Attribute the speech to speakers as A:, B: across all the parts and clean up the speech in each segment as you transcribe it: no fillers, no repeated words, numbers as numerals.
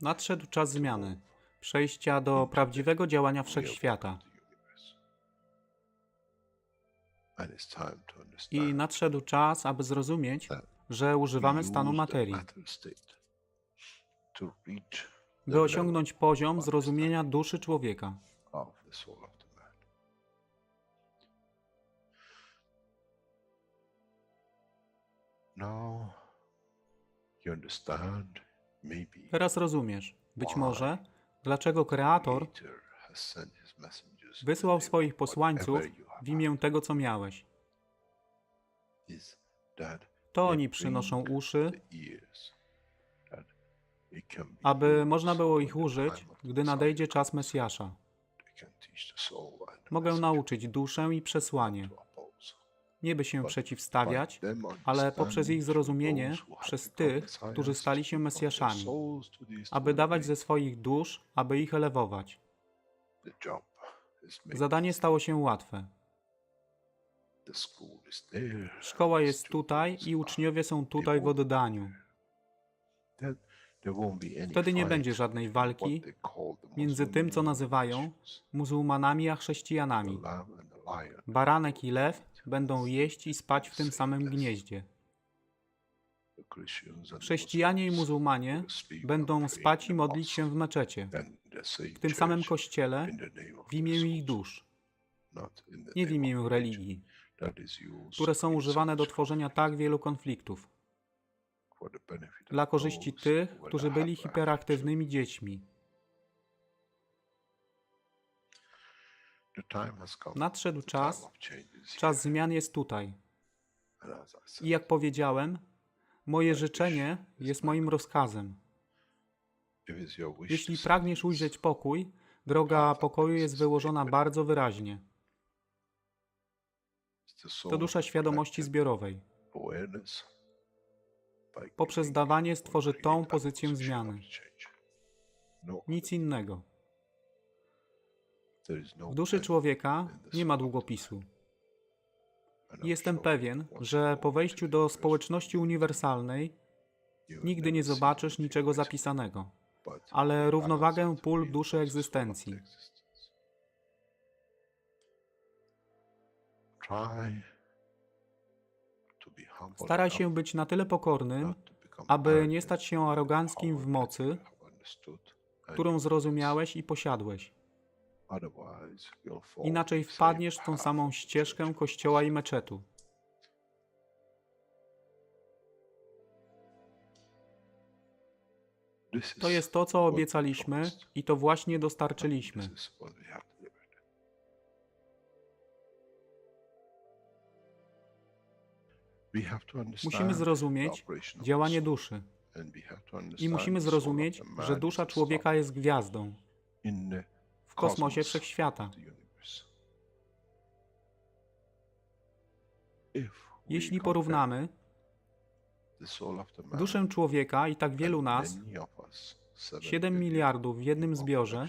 A: Nadszedł czas zmiany, przejścia do prawdziwego działania wszechświata. I nadszedł czas, aby zrozumieć, że używamy stanu materii, by osiągnąć poziom zrozumienia duszy człowieka. Teraz rozumiesz, być może, dlaczego Kreator wysłał swoich posłańców w imię tego, co miałeś. To oni przynoszą uszy, aby można było ich użyć, gdy nadejdzie czas Mesjasza. Mogę nauczyć duszę i przesłanie, nie by się przeciwstawiać, ale poprzez ich zrozumienie przez tych, którzy stali się Mesjaszami, aby dawać ze swoich dusz, aby ich elewować. Zadanie stało się łatwe. Szkoła jest tutaj i uczniowie są tutaj w oddaniu. Wtedy nie będzie żadnej walki między tym, co nazywają muzułmanami, a chrześcijanami. Baranek i lew będą jeść i spać w tym samym gnieździe. Chrześcijanie i muzułmanie będą spać i modlić się w meczecie, w tym samym kościele, w imię ich dusz, nie w imię religii, które są używane do tworzenia tak wielu konfliktów, dla korzyści tych, którzy byli hiperaktywnymi dziećmi. Nadszedł czas zmian jest tutaj. I jak powiedziałem, moje życzenie jest moim rozkazem. Jeśli pragniesz ujrzeć pokój, droga pokoju jest wyłożona bardzo wyraźnie. To dusza świadomości zbiorowej. Poprzez dawanie stworzy tą pozycję zmiany. Nic innego. W duszy człowieka nie ma długopisu. Jestem pewien, że po wejściu do społeczności uniwersalnej nigdy nie zobaczysz niczego zapisanego, ale równowagę pól duszy egzystencji. Staraj się być na tyle pokornym, aby nie stać się aroganckim w mocy, którą zrozumiałeś i posiadłeś. Inaczej wpadniesz w tą samą ścieżkę kościoła i meczetu. To jest to, co obiecaliśmy i to właśnie dostarczyliśmy. Musimy zrozumieć działanie duszy i musimy zrozumieć, że dusza człowieka jest gwiazdą w kosmosie wszechświata. Jeśli porównamy duszę człowieka i tak wielu nas, 7 miliardów w jednym zbiorze,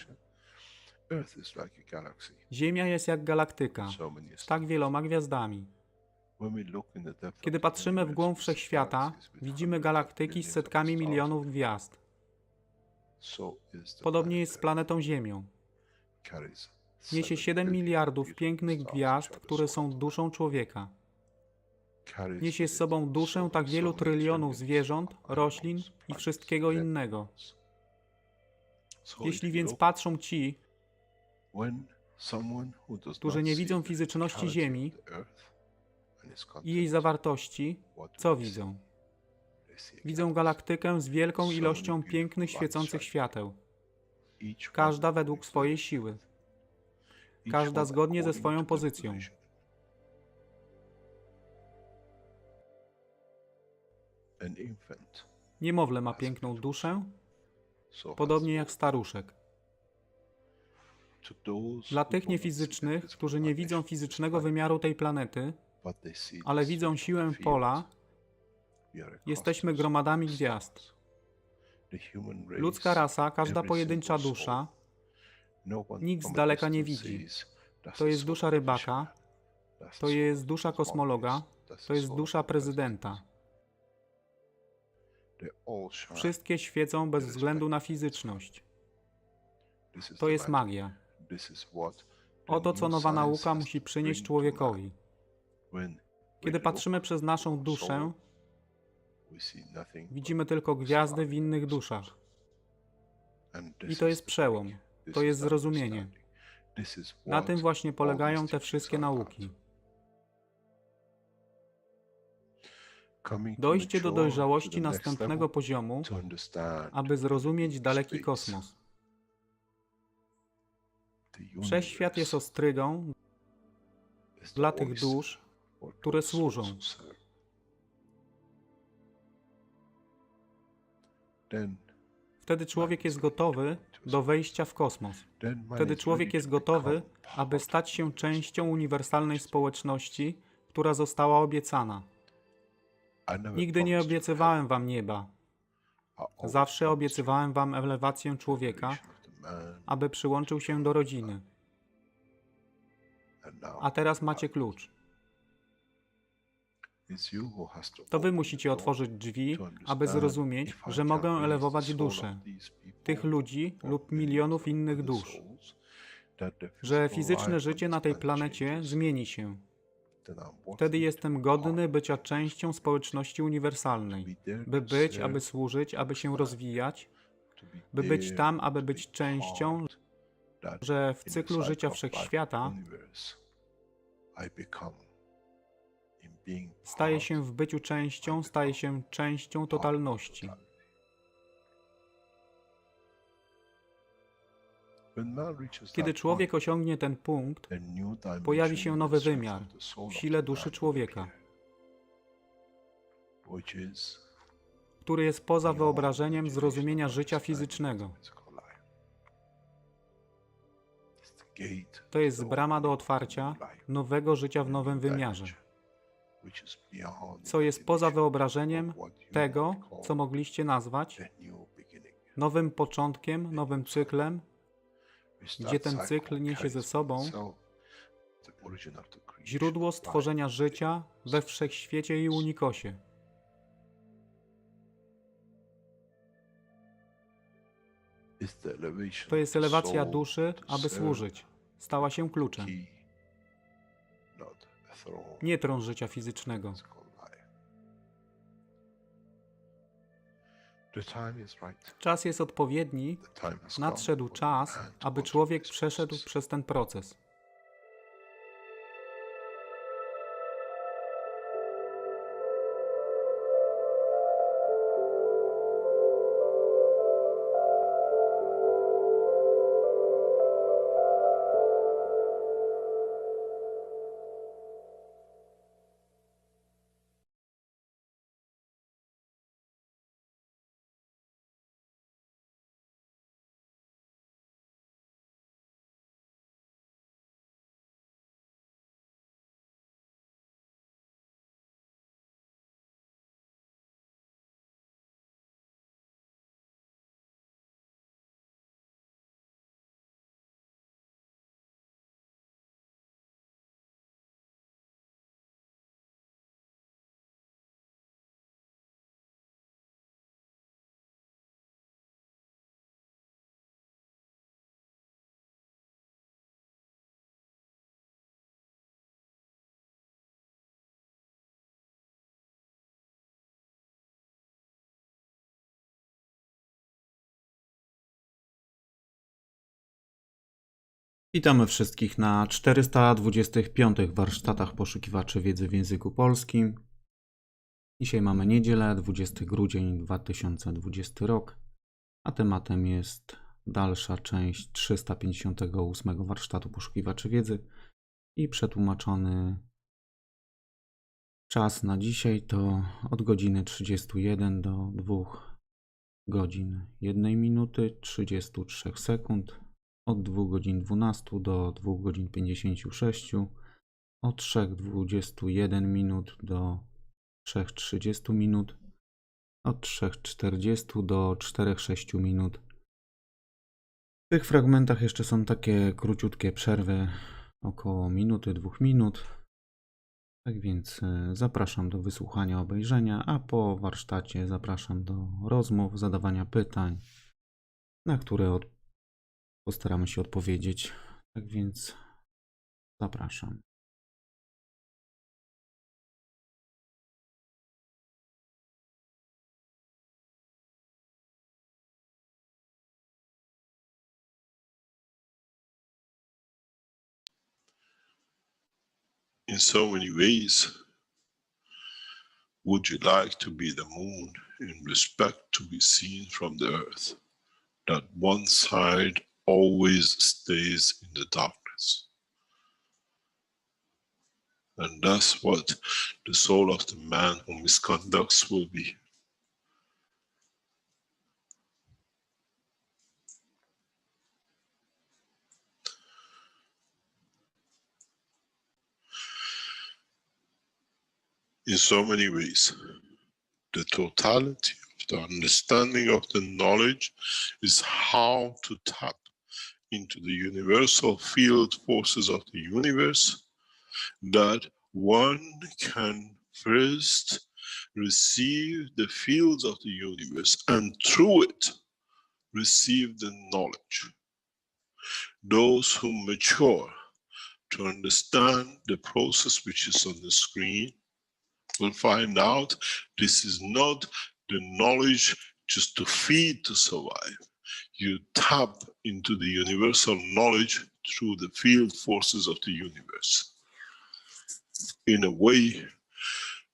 A: Ziemia jest jak galaktyka z tak wieloma gwiazdami. Kiedy patrzymy w głąb wszechświata, widzimy galaktyki z setkami milionów gwiazd. Podobnie jest z planetą Ziemią. Niesie 7 miliardów pięknych gwiazd, które są duszą człowieka. Niesie z sobą duszę tak wielu trylionów zwierząt, roślin i wszystkiego innego. Jeśli więc patrzą ci, którzy nie widzą fizyczności Ziemi i jej zawartości, co widzą? Widzą galaktykę z wielką ilością pięknych, świecących świateł. Każda według swojej siły. Każda zgodnie ze swoją pozycją. Niemowlę ma piękną duszę, podobnie jak staruszek. Dla tych niefizycznych, którzy nie widzą fizycznego wymiaru tej planety, ale widzą siłę pola, jesteśmy gromadami gwiazd. Ludzka rasa, każda pojedyncza dusza, nikt z daleka nie widzi. To jest dusza rybaka, to jest dusza kosmologa, to jest dusza prezydenta. Wszystkie świecą bez względu na fizyczność. To jest magia. Oto co nowa nauka musi przynieść człowiekowi. Kiedy patrzymy przez naszą duszę, widzimy tylko gwiazdy w innych duszach. I to jest przełom. To jest zrozumienie. Na tym właśnie polegają te wszystkie nauki. Dojście do dojrzałości następnego poziomu, aby zrozumieć daleki kosmos. Wszechświat jest ostrygą dla tych dusz, które służą. Wtedy człowiek jest gotowy do wejścia w kosmos. Wtedy człowiek jest gotowy, aby stać się częścią uniwersalnej społeczności, która została obiecana. Nigdy nie obiecywałem wam nieba. Zawsze obiecywałem wam elewację człowieka, aby przyłączył się do rodziny. A teraz macie klucz. To wy musicie otworzyć drzwi, aby zrozumieć, że mogę elewować duszę tych ludzi lub milionów innych dusz, że fizyczne życie na tej planecie zmieni się. Wtedy jestem godny bycia częścią społeczności uniwersalnej, by być, aby służyć, aby się rozwijać, by być tam, aby być częścią, że w cyklu życia wszechświata staje się w byciu częścią, staje się częścią totalności. Kiedy człowiek osiągnie ten punkt, pojawi się nowy wymiar w sile duszy człowieka, który jest poza wyobrażeniem zrozumienia życia fizycznego. To jest brama do otwarcia nowego życia w nowym wymiarze, co jest poza wyobrażeniem tego, co mogliście nazwać nowym początkiem, nowym cyklem, gdzie ten cykl niesie ze sobą źródło stworzenia życia we wszechświecie i unikosie. To jest elewacja duszy, aby służyć. Stała się kluczem. Nie tron życia fizycznego. Czas jest odpowiedni, nadszedł czas, aby człowiek przeszedł przez ten proces.
B: Witamy wszystkich na 425 warsztatach poszukiwaczy wiedzy w języku polskim. Dzisiaj mamy niedzielę, 20 grudzień 2020 rok, a tematem jest dalsza część 358 warsztatu poszukiwaczy wiedzy i przetłumaczony czas na dzisiaj to od godziny 31 do 2 godzin 1 minuty 33 sekund. Od 2 godzin 12 do 2 godzin 56, od 3:21 minut do 3:30 minut, od 3:40 do 4:06 minut. W tych fragmentach jeszcze są takie króciutkie przerwy, około minuty, 2 minut. Tak więc zapraszam do wysłuchania, obejrzenia, a po warsztacie zapraszam do rozmów, zadawania pytań, na które postaramy się odpowiedzieć. Tak więc zapraszam.
C: In so many ways, would you like to be the moon in respect to be seen from the earth, that one side always stays in the darkness? And that's what the soul of the man who misconducts will be. In so many ways, the totality of the understanding of the knowledge is how to tap into the universal field forces of the universe, that one can first receive the fields of the universe and through it receive the knowledge. Those who mature to understand the process which is on the screen will find out this is not the knowledge just to feed to survive. You tap into the universal knowledge through the field forces of the universe. In a way,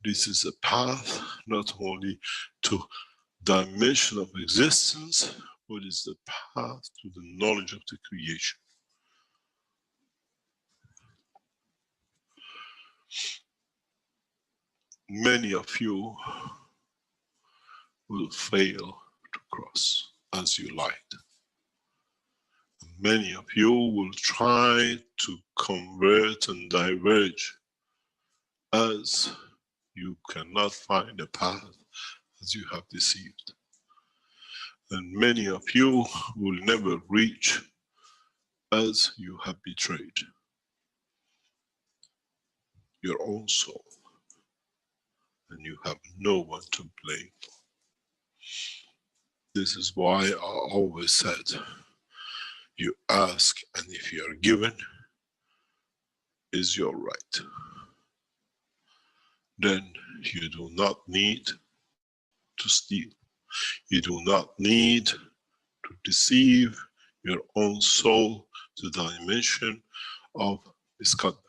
C: this is a path not only to dimension of existence, but it's the path to the knowledge of the creation. Many of you will fail to cross as you light. Many of you will try to convert and diverge as you cannot find a path, as you have deceived. And many of you will never reach as you have betrayed your own soul, and you have no one to blame for. This is why I always said, you ask, and if you are given, is your right. Then you do not need to steal. You do not need to deceive your own soul to the dimension of misconduct.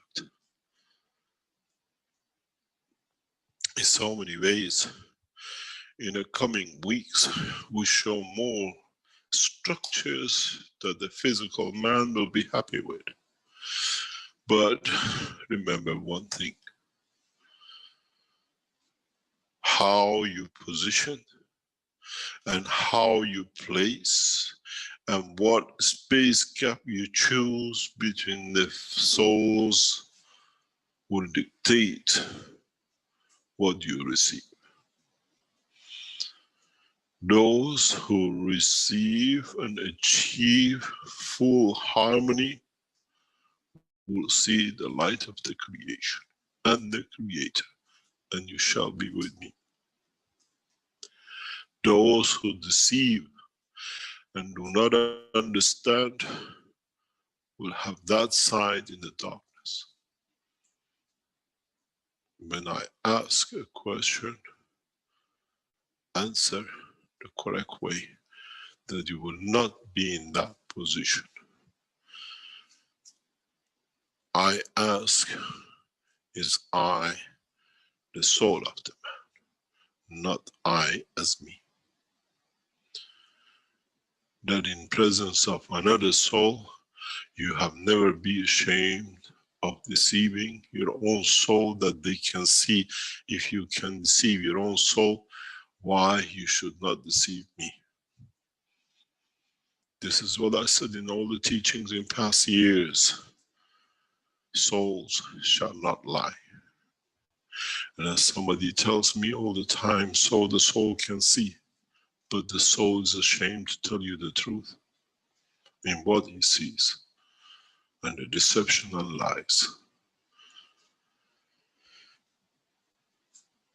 C: In so many ways, in the coming weeks, we show more structures that the physical man will be happy with. But remember one thing, how you position and how you place and what space gap you choose between the souls will dictate what you receive. Those who receive and achieve full harmony will see the light of the creation and the Creator, and you shall be with me. Those who deceive and do not understand will have that side in the darkness. When I ask a question, answer the correct way, that you will not be in that position. I ask, is I the soul of the man, not I as me. That in presence of another soul, you have never been ashamed of deceiving your own soul, that they can see. If you can deceive your own soul, why you should not deceive me? This is what I said in all the teachings in past years. Souls shall not lie. And as somebody tells me all the time, so the soul can see, but the soul is ashamed to tell you the truth in what he sees, and the deception and lies.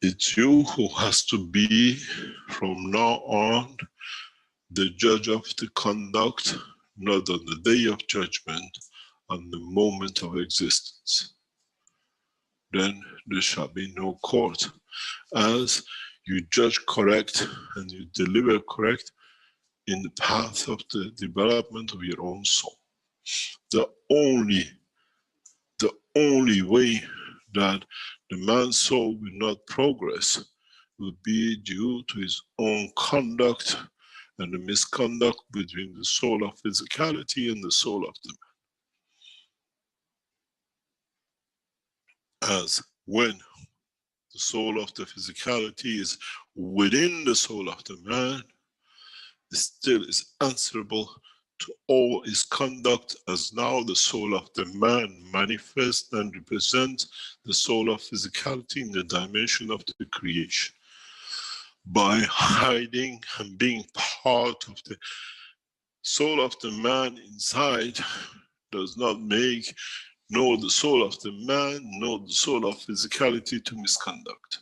C: It's you who has to be, from now on, the judge of the conduct, not on the day of judgment, on the moment of existence. Then there shall be no court. As you judge correct and you deliver correct in the path of the development of your own soul. The only way that the man's soul will not progress will be due to his own conduct and the misconduct between the soul of physicality and the soul of the man. As when the soul of the physicality is within the soul of the man, it still is answerable to all his conduct, as now the soul of the man manifests and represents the soul of physicality in the dimension of the creation. By hiding and being part of the soul of the man inside does not make nor the soul of the man nor the soul of physicality to misconduct.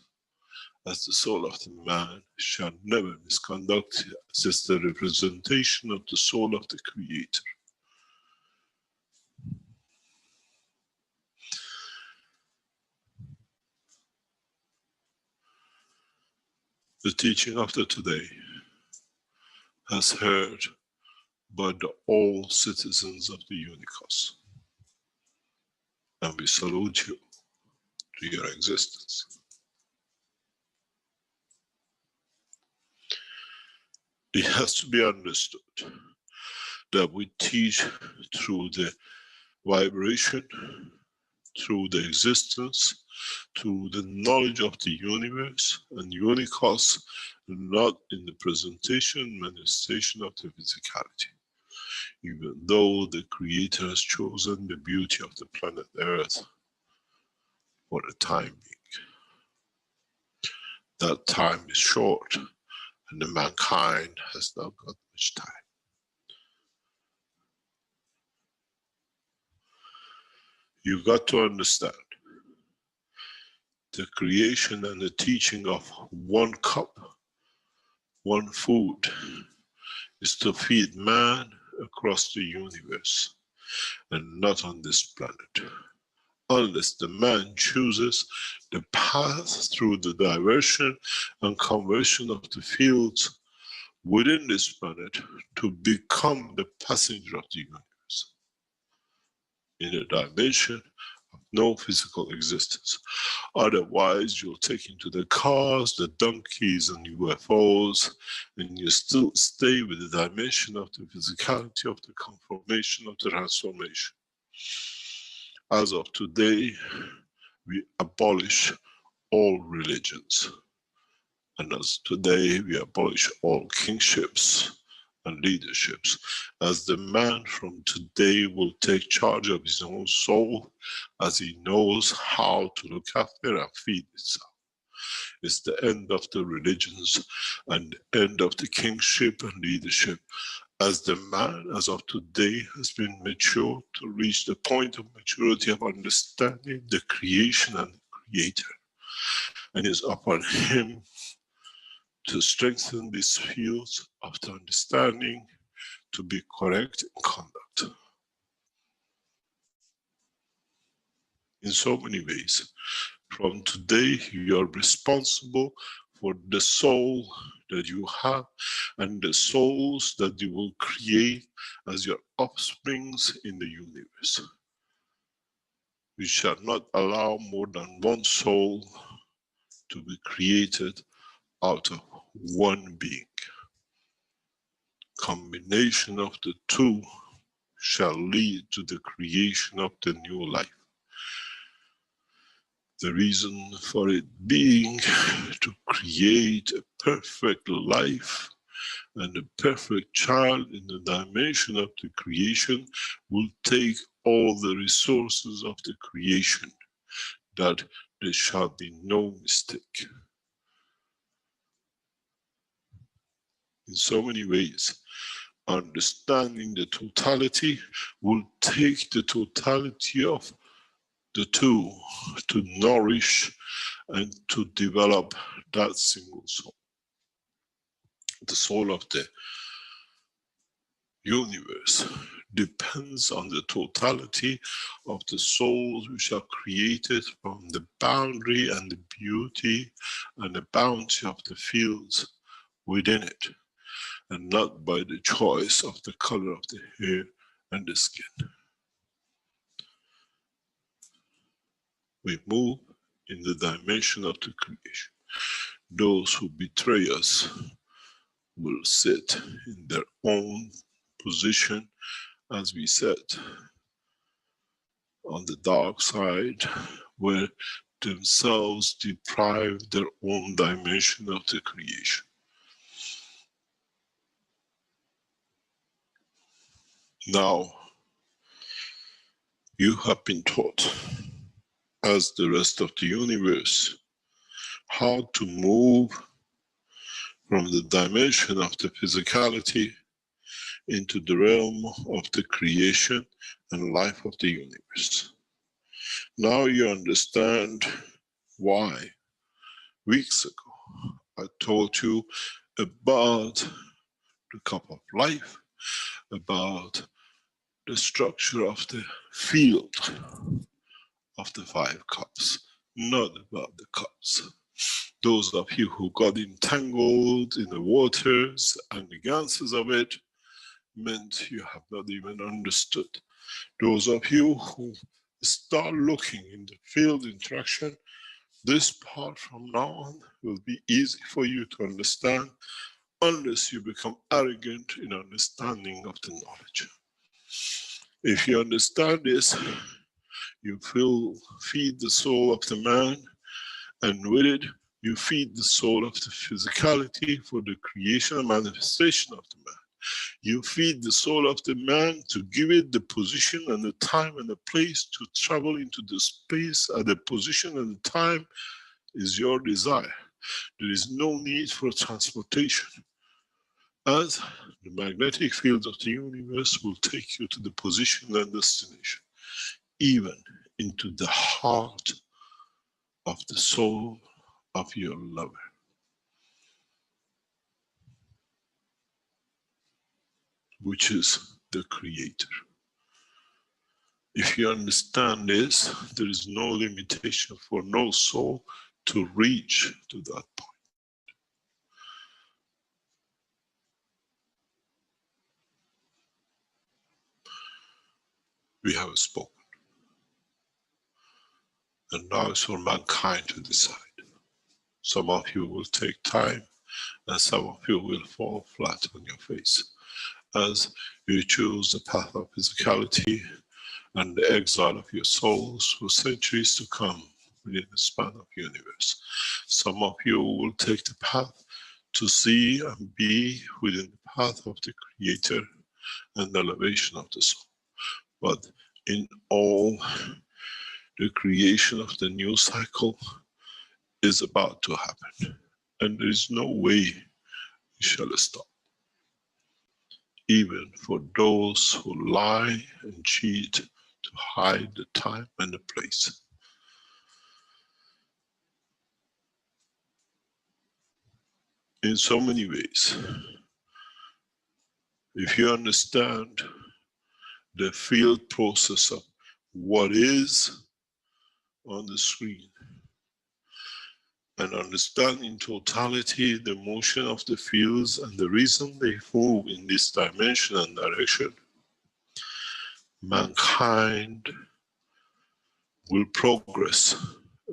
C: As the soul of the man shall never misconduct, as is the representation of the soul of the Creator. The teaching of the today has heard by all citizens of the Unicos. And we salute you to your existence. It has to be understood that we teach through the vibration, through the existence, through the knowledge of the universe and Unicos, not in the presentation, manifestation of the physicality. Even though the Creator has chosen the beauty of the planet Earth for the time being. That time is short, and the mankind has not got much time. You've got to understand the creation and the teaching of one cup, one food, is to feed man across the universe and not on this planet. Unless the man chooses the path through the diversion and conversion of the fields within this planet to become the passenger of the universe in a dimension of no physical existence. Otherwise, you'll take into the cars, the donkeys and UFOs, and you still stay with the dimension of the physicality of the conformation of the transformation. As of today, we abolish all religions. And as today, we abolish all kingships and leaderships. As the man from today will take charge of his own soul, as he knows how to look after and feed itself. It's the end of the religions and the end of the kingship and leadership. As the man, as of today, has been mature to reach the point of maturity of understanding the creation and the Creator. And it's upon him to strengthen these fields of the understanding to be correct in conduct. In so many ways, from today you are responsible for the soul that you have and the souls that you will create as your offsprings in the universe. We shall not allow more than one soul to be created out of one being. Combination of the two shall lead to the creation of the new life. The reason for it being to create a perfect life and a perfect child in the dimension of the creation will take all the resources of the creation, that there shall be no mistake. In so many ways, understanding the totality will take the totality of the two to nourish and to develop that single soul. The soul of the universe depends on the totality of the souls which are created from the boundary and the beauty and the bounty of the fields within it, and not by the choice of the color of the hair and the skin. We move in the dimension of the creation. Those who betray us will sit in their own position, as we said, on the dark side, where themselves deprive their own dimension of the creation. Now, you have been taught, as the rest of the universe, how to move from the dimension of the physicality into the realm of the creation and life of the universe. Now you understand why weeks ago I told you about the cup of life, about the structure of the field of the 5 cups, not about the cups. Those of you who got entangled in the waters and the ganses of it meant you have not even understood. Those of you who start looking in the field interaction, this part from now on will be easy for you to understand, unless you become arrogant in understanding of the knowledge. If you understand this, you feed the soul of the man, and with it, you feed the soul of the physicality for the creation and manifestation of the man. You feed the soul of the man to give it the position and the time and the place to travel into the space at the position and the time is your desire. There is no need for transportation, as the magnetic field of the universe will take you to the position and destination, even into the heart of the soul of your lover. Which is the creator. If you understand this, there is no limitation for no soul to reach to that point. We have spoken. And now it's for mankind to decide. Some of you will take time, and some of you will fall flat on your face, as you choose the path of physicality and the exile of your souls for centuries to come within the span of the universe. Some of you will take the path to see and be within the path of the Creator and the elevation of the soul. But in all, the creation of the new cycle is about to happen, and there is no way we shall stop. Even for those who lie and cheat to hide the time and the place. In so many ways, if you understand the field process of what is on the screen, and understand in totality the motion of the fields and the reason they move in this dimension and direction, mankind will progress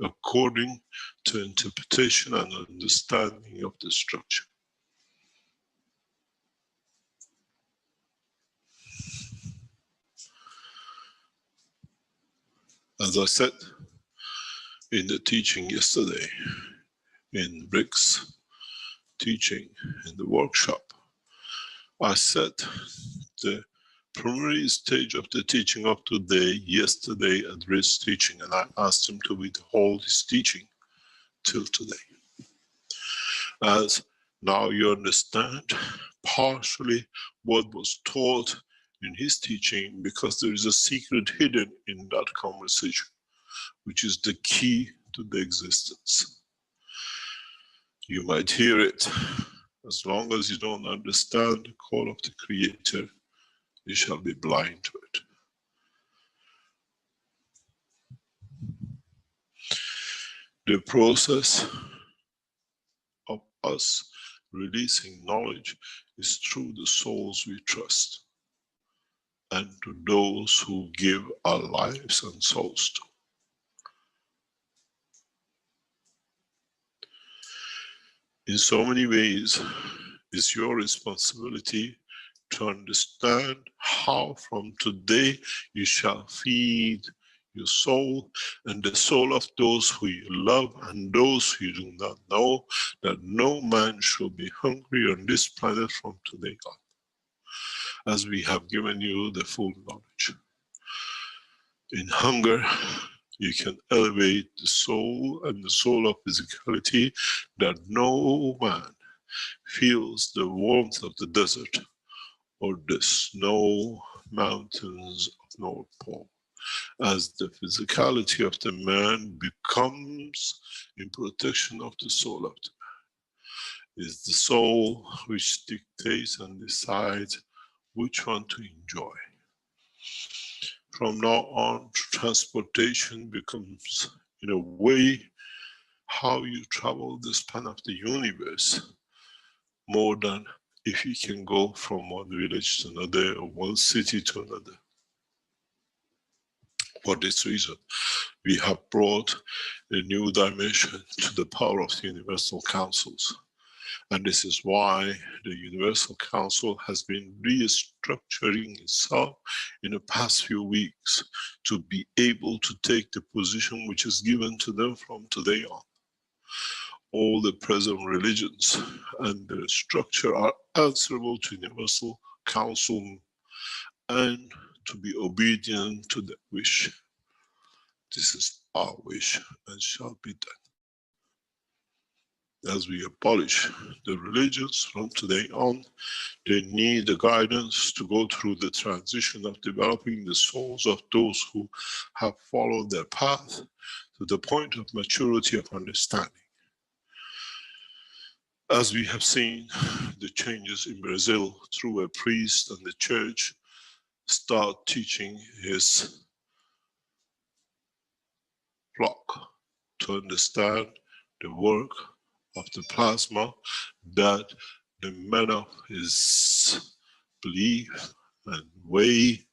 C: according to interpretation and understanding of the structure. As I said in the teaching yesterday, in Rick's teaching in the workshop, I said the primary stage of the teaching up to yesterday at Rick's teaching, and I asked him to withhold his teaching till today. As now you understand partially what was taught in his teaching, because there is a secret hidden in that conversation. which is the key to the existence. You might hear it. As long as you don't understand the call of the Creator, you shall be blind to it. The process of us releasing knowledge is through the souls we trust and to those who give our lives and souls to. In so many ways, it's your responsibility to understand how from today you shall feed your soul and the soul of those who you love and those who you do not know, that no man shall be hungry on this planet from today on, as we have given you the full knowledge. In hunger, you can elevate the soul and the soul of physicality, that no man feels the warmth of the desert or the snow mountains of North Pole, as the physicality of the man becomes in protection of the soul of the man. It's the soul which dictates and decides which one to enjoy. From now on, transportation becomes, in a way, how you travel the span of the universe, more than if you can go from one village to another or one city to another. For this reason, we have brought a new dimension to the power of the Universal Councils. And this is why the Universal Council has been restructuring itself in the past few weeks to be able to take the position which is given to them from today on. All the present religions and the structure are answerable to Universal Council and to be obedient to the wish. This is our wish and shall be done. As we abolish the religions from today on, they need the guidance to go through the transition of developing the souls of those who have followed their path to the point of maturity of understanding. As we have seen the changes in Brazil through a priest and the church start teaching his flock to understand the work of the plasma, that the men of his belief and way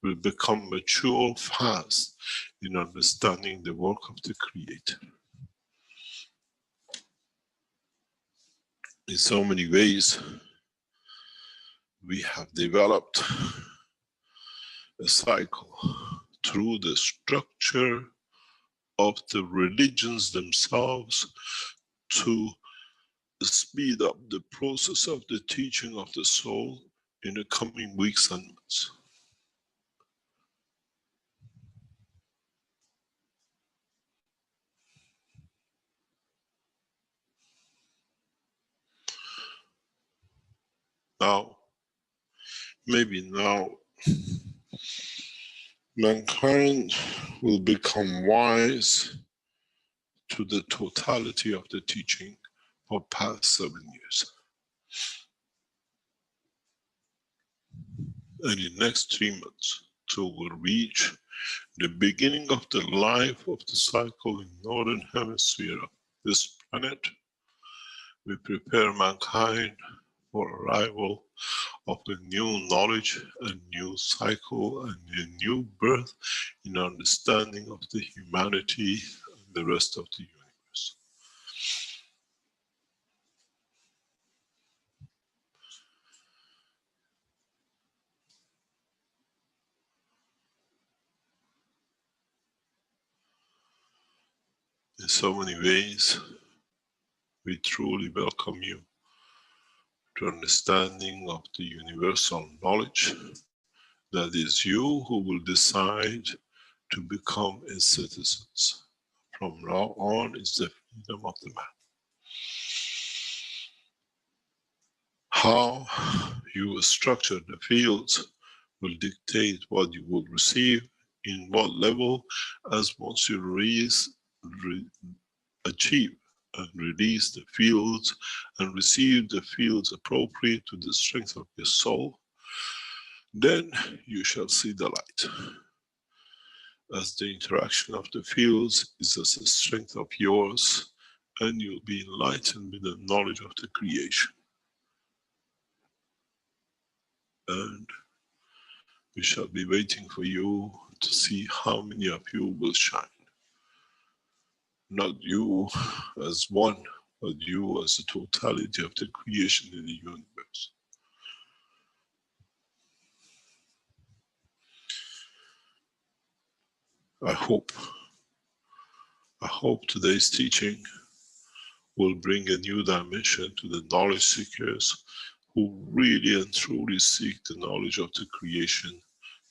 C: will become mature fast in understanding the work of the Creator. In so many ways, we have developed a cycle through the structure of the religions themselves to speed up the process of the teaching of the soul in the coming weeks and months. Now, maybe now, mankind will become wise to the totality of the teaching for past 7 years. And in the next 3 months, so we'll reach the beginning of the life of the cycle in Northern Hemisphere of this planet. We prepare mankind for arrival of a new knowledge, a new cycle, and a new birth in understanding of the humanity and the rest of the universe. In so many ways, we truly welcome you to understanding of the universal knowledge that is you who will decide to become a citizen. From now on is the freedom of the man. How you will structure the fields will dictate what you will receive in what level, as once you achieve and release the fields and receive the fields appropriate to the strength of your soul, then you shall see the light. As the interaction of the fields is as a strength of yours, and you'll be enlightened with the knowledge of the creation. And we shall be waiting for you to see how many of you will shine. Not you as one, but you as the totality of the creation in the universe. I hope today's teaching will bring a new dimension to the knowledge seekers who really and truly seek the knowledge of the creation,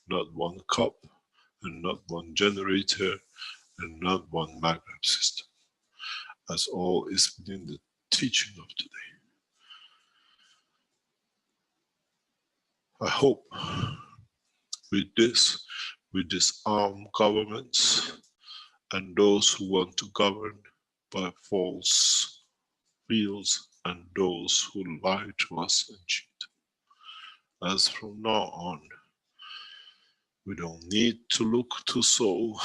C: not one cup, and not one generator, and not one magnet system, as all is within the teaching of today. I hope with this, we disarm governments and those who want to govern by false fields and those who lie to us and cheat. As from now on, we don't need to look to soul,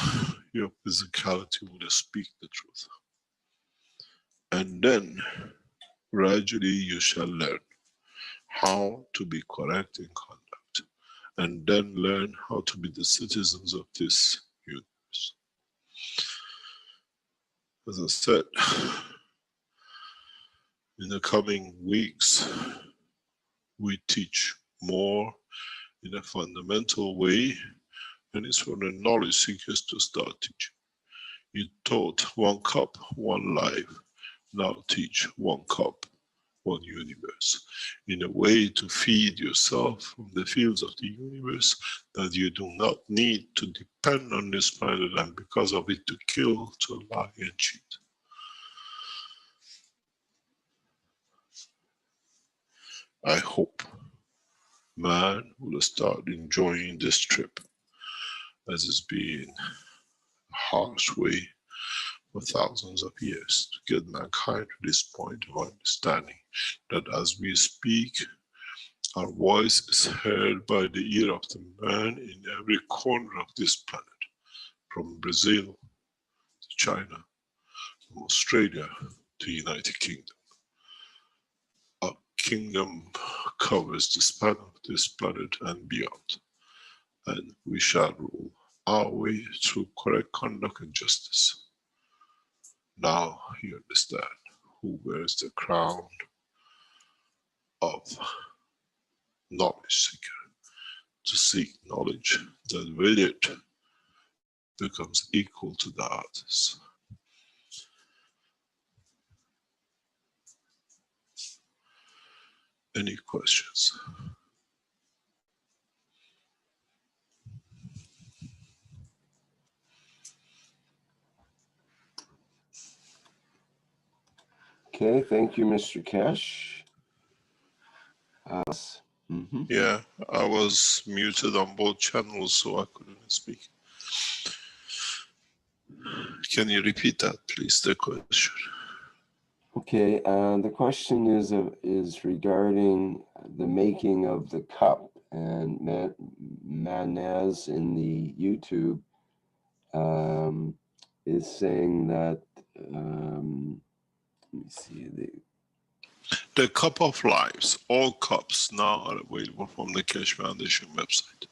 C: your physicality will speak the truth. And then, gradually you shall learn how to be correct in conduct, and then learn how to be the citizens of this universe. As I said, in the coming weeks, we teach more in a fundamental way, and it's for the knowledge seekers to start teaching. You taught one cup, one life. Now teach one cup, one universe, in a way to feed yourself from the fields of the universe, that you do not need to depend on this planet and because of it to kill, to lie and cheat. I hope man will start enjoying this trip, as it's been a harsh way for thousands of years to get mankind to this point of understanding that as we speak, our voice is heard by the ear of the man in every corner of this planet, from Brazil to China, from Australia to United Kingdom. Our kingdom covers the span of this planet and beyond, and we shall rule our way through correct conduct and justice. Now you understand who wears the crown of knowledge seeker, to seek knowledge that with it becomes equal to the others. Any questions?
D: Okay, thank you, Mr. Keshe.
C: Yeah, I was muted on both channels, so I couldn't speak. Can you repeat that, please, the question?
D: Okay, the question is regarding the making of the cup, and Manaz in the YouTube is saying that, let me see,
C: The Cup of Lives, all cups now are available from the Keshe Foundation website.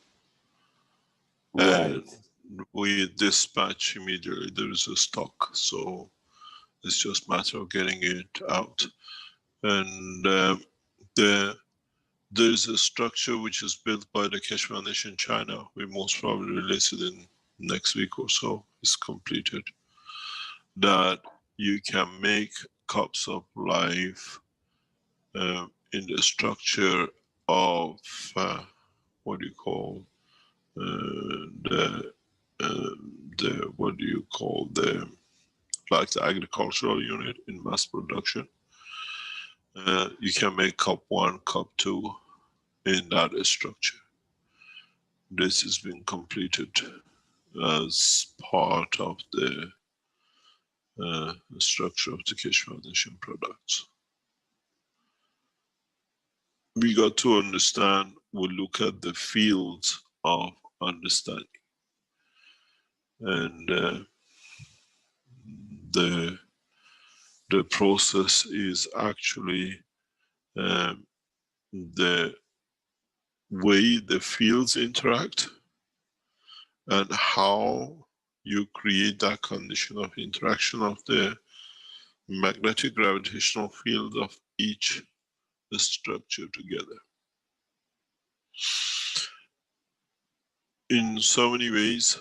D: right.
C: And we dispatch immediately. There is a stock, so it's just a matter of getting it out. And there's a structure which is built by the Keshe Foundation China. We most probably release it in next week or so. It's completed. That you can make cups of life in the structure of what do you call like the agricultural unit in mass production. You can make cup 1, cup 2 in that structure. This has been completed as part of the structure of the Keshe Foundation products. We got to understand, we look at the fields of understanding. And the process is actually the way the fields interact and how you create that condition of interaction of the magnetic gravitational field of each structure together. In so many ways,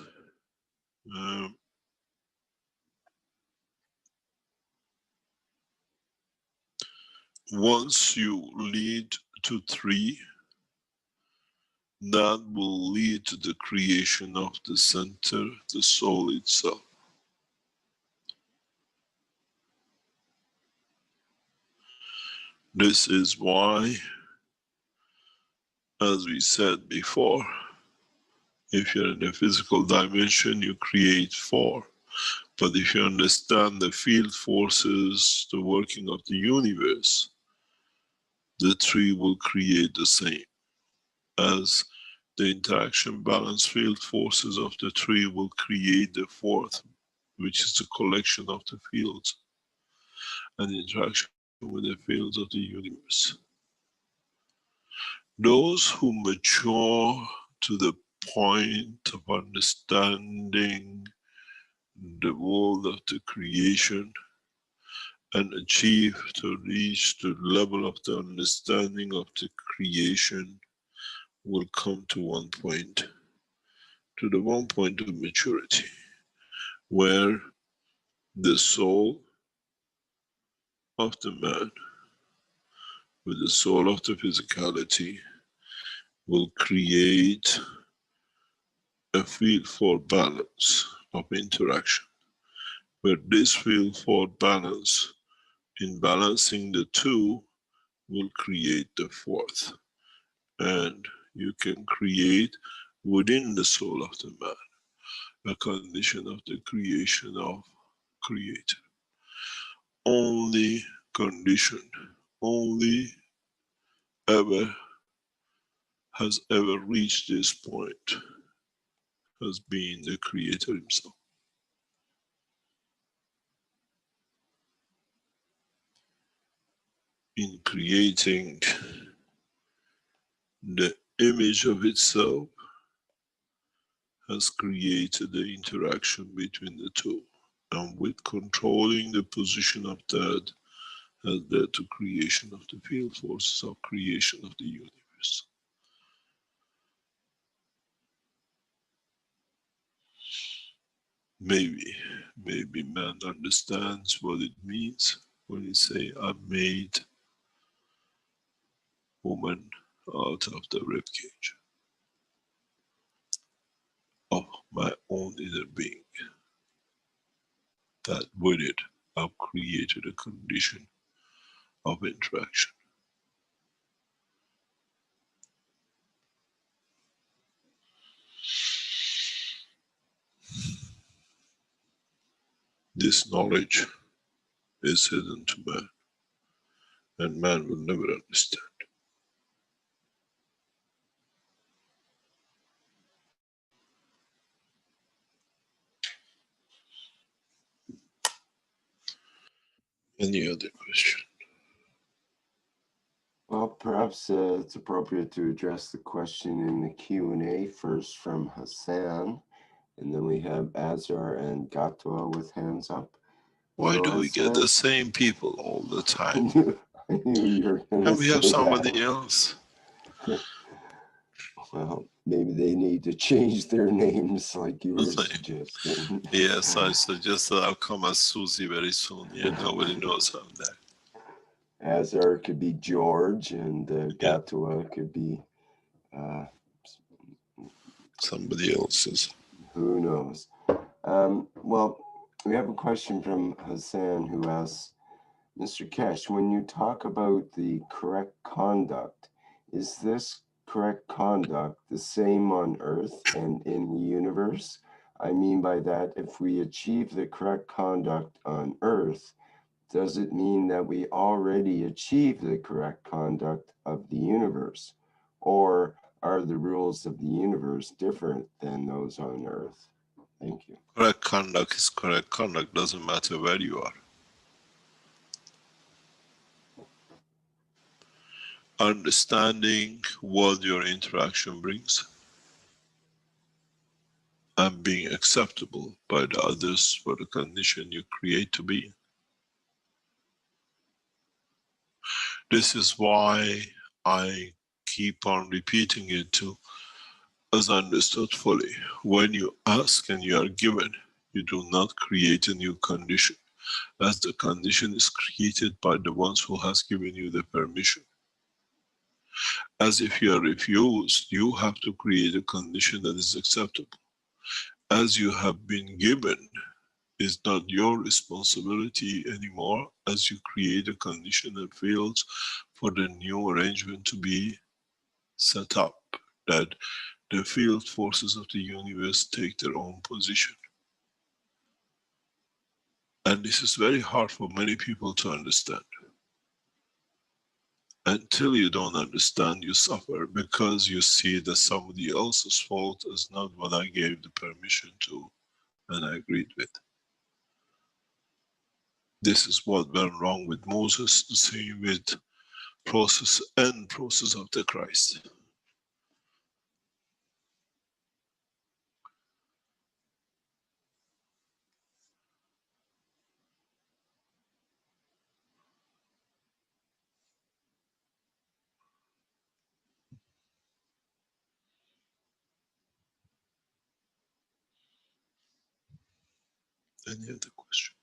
C: once you lead to 3, that will lead to the creation of the center, the soul itself. This is why, as we said before, if you're in the physical dimension, you create 4. But if you understand the field forces, the working of the universe, the 3 will create the same. As the interaction balance field forces of the 3 will create the 4th, which is the collection of the fields and the interaction with the fields of the universe. Those who mature to the point of understanding the world of the creation and achieve to reach the level of the understanding of the creation will come to one point, to the one point of maturity, where the soul of the man with the soul of the physicality will create a field for balance of interaction, where this field for balance, in balancing the 2, will create the 4th. And you can create within the soul of the man a condition of the creation of creator. Only condition, only ever has ever reached this point has been the creator himself. In creating the image of itself, has created the interaction between the 2, and with controlling the position of that has led to creation of the field forces of creation of the universe. Maybe man understands what it means when he say, I made woman out of the ribcage of my own inner being. That with it, I've created a condition of interaction. This knowledge is hidden to man, and man will never understand. Any other question?
D: Well, perhaps it's appropriate to address the question in the Q&A first from Hassan, and then we have Azar and Gatwa with hands up.
C: Why
D: So
C: do we get
D: Hassan,
C: the same people all the time?
D: I knew you were going to
C: And we have
D: say
C: somebody
D: that.
C: else.
D: Well, maybe they need to change their names like you were
C: Same.
D: suggesting.
C: Yes, I suggest that I'll come as Susie very soon. Yeah, nobody knows I'm there.
D: Azar could be George, and
C: Yeah.
D: Gatwa could be
C: Somebody else's.
D: who knows. Well, we have a question from Hassan who asks, Mr. Keshe, when you talk about the correct conduct, is this correct conduct the same on Earth and in the universe? I mean by that, if we achieve the correct conduct on Earth, does it mean that we already achieve the correct conduct of the universe? Or are the rules of the universe different than those on Earth? Thank you.
C: Correct conduct is correct conduct, doesn't matter where you are. Understanding what your interaction brings and being acceptable by the others for the condition you create to be. This is why I keep on repeating it to, as understood fully. When you ask and you are given, you do not create a new condition, as the condition is created by the ones who has given you the permission. As if you are refused, you have to create a condition that is acceptable. As you have been given, is not your responsibility anymore, as you create a condition that fails for the new arrangement to be set up, that the field forces of the universe take their own position. And this is very hard for many people to understand. Until you don't understand, you suffer because you see that somebody else's fault is not what I gave the permission to and I agreed with. This is what went wrong with Moses, the same with process of the Christ. Any other question?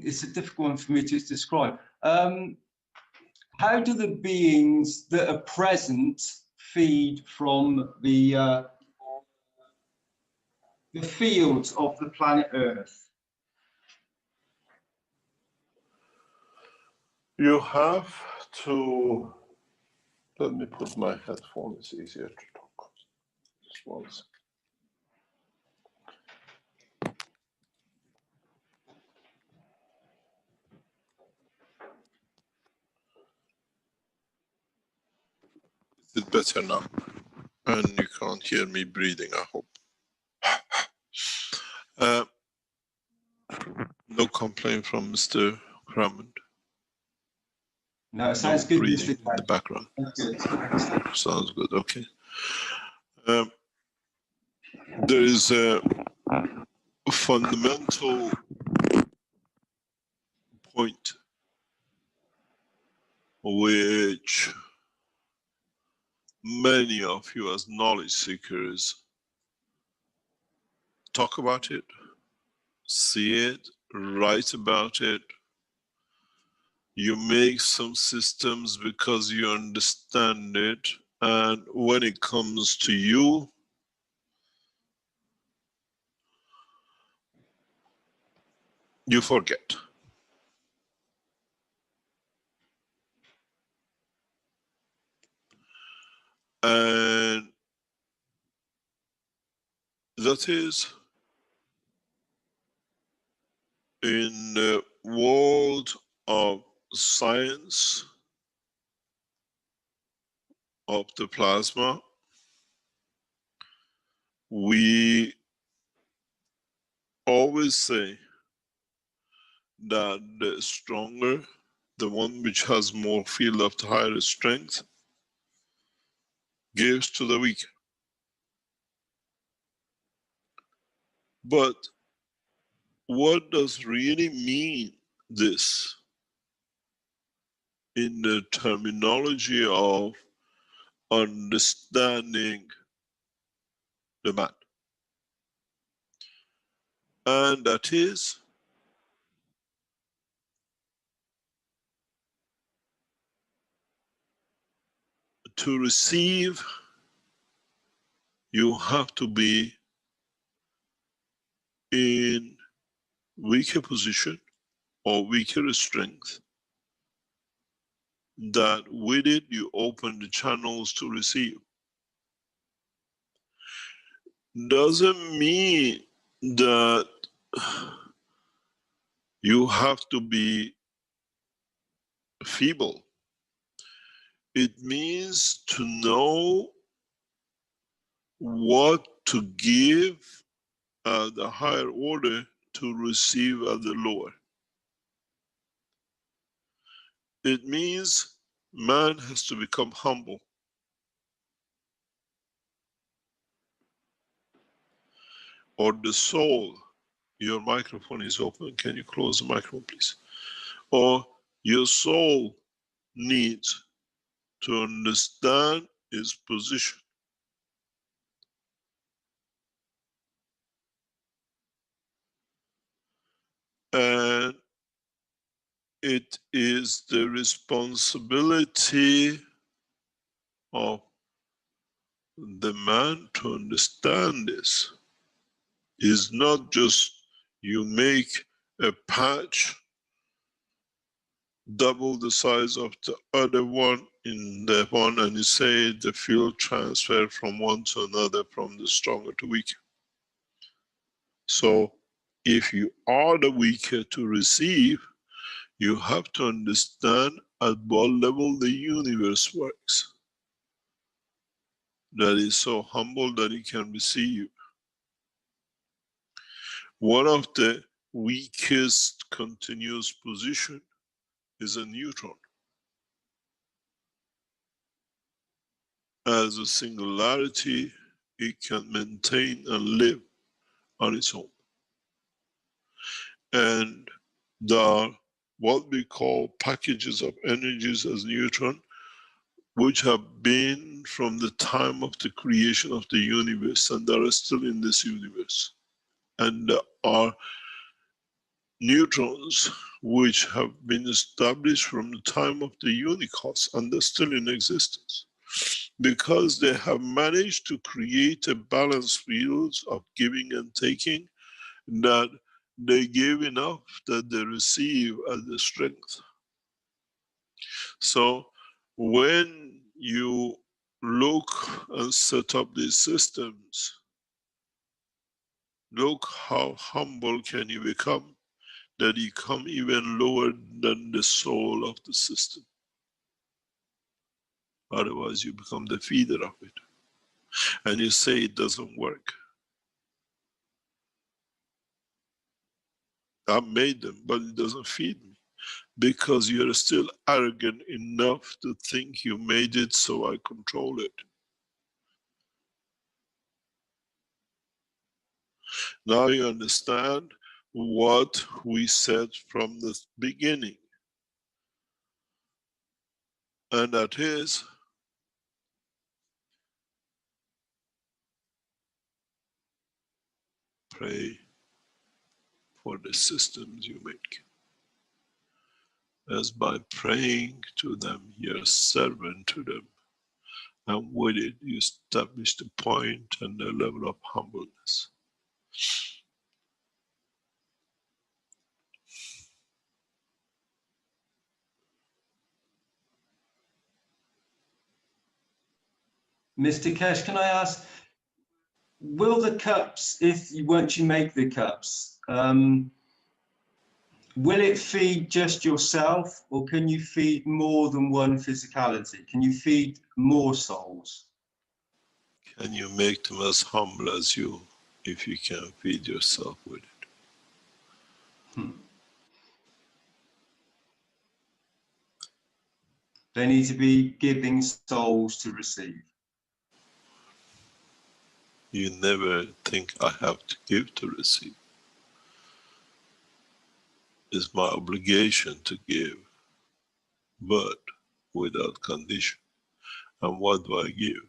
E: It's a difficult one for me to describe. How do the beings that are present feed from the fields of the planet Earth?
C: You have to, let me put my headphone, it's easier to talk. Just one second. Is it better now? And you can't hear me breathing, I hope. No complaint from Mr. Crammond.
E: No, it sounds good.
C: Breathing in the background.
E: Good.
C: Sounds good, okay. There is a fundamental point which many of you as knowledge seekers talk about it, see it, write about it. You make some systems because you understand it, and when it comes to you, you forget. And that is in the world of science, of the plasma, we always say that the stronger, the one which has more field of higher strength, gives to the weaker. But what does really mean this in the terminology of understanding the man? And that is to receive, you have to be in weaker position or weaker strength, that with it you open the channels to receive. Doesn't mean that you have to be feeble. It means to know what to give at the higher order to receive at the lower. It means man has to become humble. Or the soul, your microphone is open, can you close the microphone please? Or your soul needs to understand its position. And it is the responsibility of the man to understand this. It's not just you make a patch double the size of the other one in the one and you say the field transfer from one to another, from the stronger to weaker. So if you are the weaker to receive, you have to understand at what level the universe works. That is so humble that it can receive. One of the weakest continuous position is a neutron. As a singularity, it can maintain and live on its own. And there are what we call packages of energies as neutron, which have been from the time of the creation of the universe, and they are still in this universe. And there are neutrons which have been established from the time of the unicos, and they're still in existence, because they have managed to create a balanced field of giving and taking, that they give enough that they receive as the strength. So when you look and set up these systems, look how humble can you become, that you come even lower than the soul of the system. Otherwise you become the feeder of it. And you say it doesn't work. I made them, but it doesn't feed me. Because you're still arrogant enough to think you made it, so I control it. Now you understand what we said from the beginning. And that is, pray for the systems you make. As by praying to them, you're a servant to them. And with it, you establish the point and the level of humbleness.
E: Mr. Keshe, can I ask, will the cups, once you make the cups, will it feed just yourself, or can you feed more than one physicality? Can you feed more souls?
C: Can you make them as humble as you, if you can feed yourself with it?
E: They need to be giving souls to receive.
C: You never think I have to give to receive. It's my obligation to give, but without condition. And what do I give?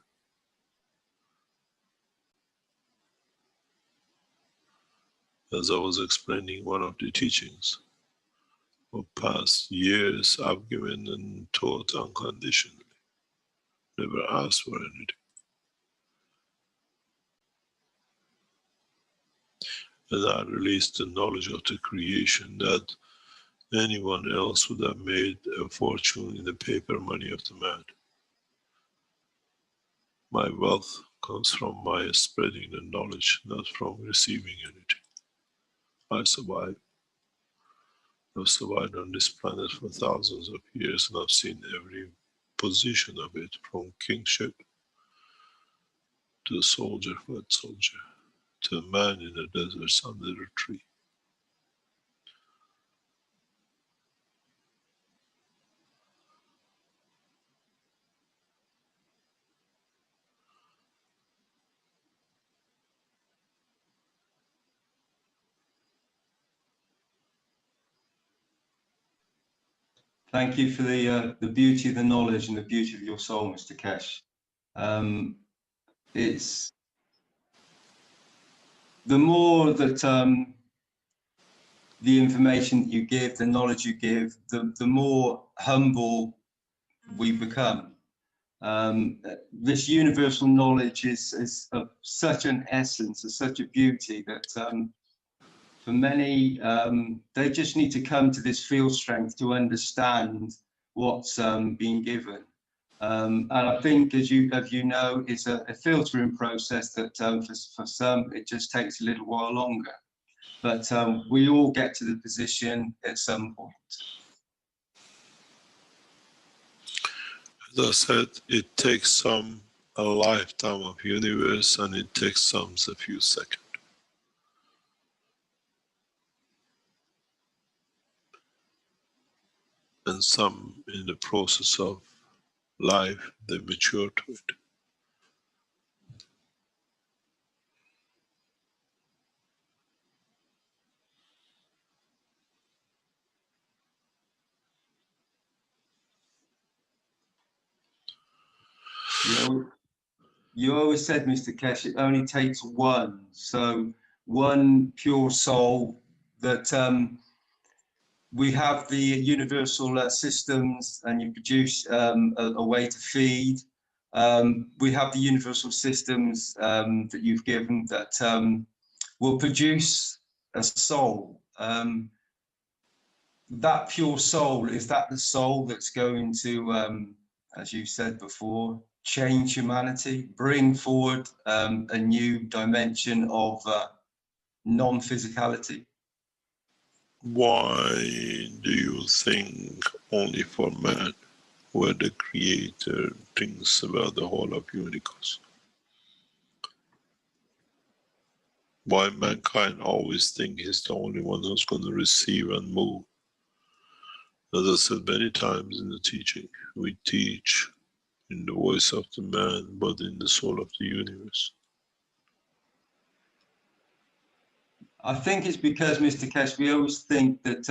C: As I was explaining one of the teachings, for past years I've given and taught unconditionally, never asked for anything. and I released the knowledge of the creation that anyone else would have made a fortune in the paper money of the man. My wealth comes from my spreading the knowledge, not from receiving anything. I survive. I've survived on this planet for thousands of years, and I've seen every position of it, from kingship to the soldier, foot soldier, to a man in the deserts under a tree.
E: Thank you for the beauty of the knowledge and the beauty of your soul, Mr. Keshe. It's the more that the information that you give, the knowledge you give, the more humble we become. This universal knowledge is of such an essence, of such a beauty that for many, they just need to come to this field strength to understand what's being given. And I think, as you know, it's a filtering process that for some, it just takes a little while longer. But we all get to the position at some point.
C: As I said, it takes some a lifetime of universe, and it takes some a few seconds. And some in the process of life, they mature to it.
E: You always said, Mr. Keshe, it only takes one. So one pure soul that we have the universal systems, and you produce a way to feed. We have the universal systems that you've given that will produce a soul. That pure soul, is that the soul that's going to, as you said before, change humanity, bring forward a new dimension of non-physicality?
C: Why do you think only for man, where the Creator thinks about the whole of universe? Why mankind always think he's the only one who's going to receive and move? As I said many times in the teaching, we teach in the voice of the man, but in the soul of the universe.
E: I think it's because, Mr. Keshe, we always think that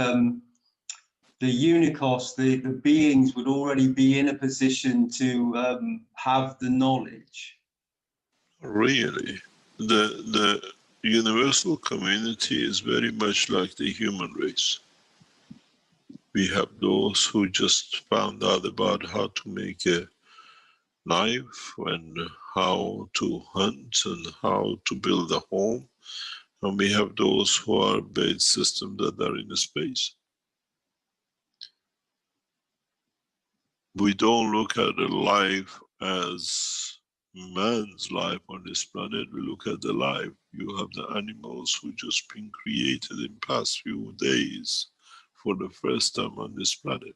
E: the unicos, the beings, would already be in a position to have the knowledge.
C: Really, the universal community is very much like the human race. We have those who just found out about how to make a knife and how to hunt and how to build a home. And we have those who are based systems that are in space. We don't look at the life as man's life on this planet. We look at the life. You have the animals who just been created in past few days for the first time on this planet.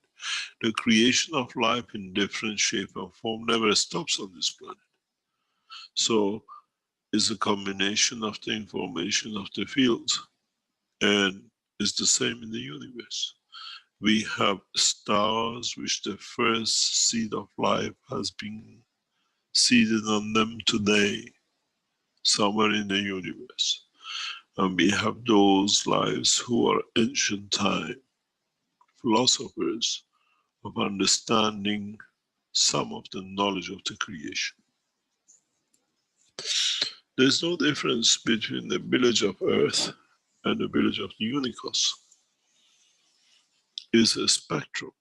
C: The creation of life in different shape and form never stops on this planet. So it's a combination of the information of the fields, and it's the same in the universe. We have stars which the first seed of life has been seeded on them today, somewhere in the universe. And we have those lives who are ancient time philosophers of understanding some of the knowledge of the creation. There's no difference between the village of Earth and the village of the unicos. It's a spectrum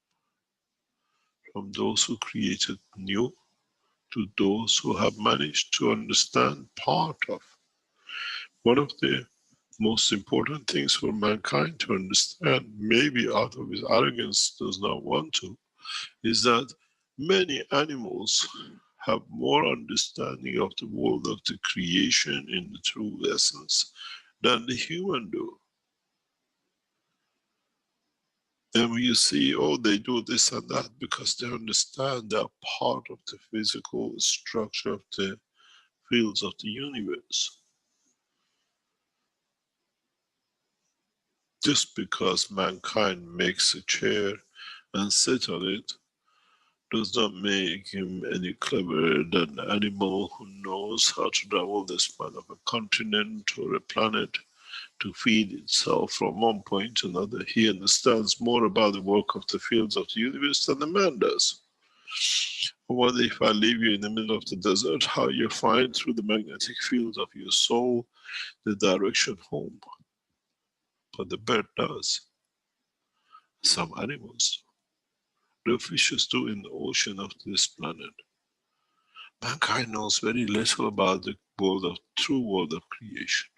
C: from those who created new to those who have managed to understand part of. One of the most important things for mankind to understand, maybe out of his arrogance does not want to, is that many animals have more understanding of the world of the creation in the true essence than the human do. And when you see, oh, they do this and that because they understand that part of the physical structure of the fields of the universe. Just because mankind makes a chair and sit on it does not make him any cleverer than an animal who knows how to travel the span of a continent or a planet to feed itself from one point to another. He understands more about the work of the fields of the universe than the man does. What if I leave you in the middle of the desert, how you find through the magnetic field of your soul the direction home? But the bird does. Some animals do. The fishes do in the ocean of this planet. Mankind knows very little about the world of true world of creation.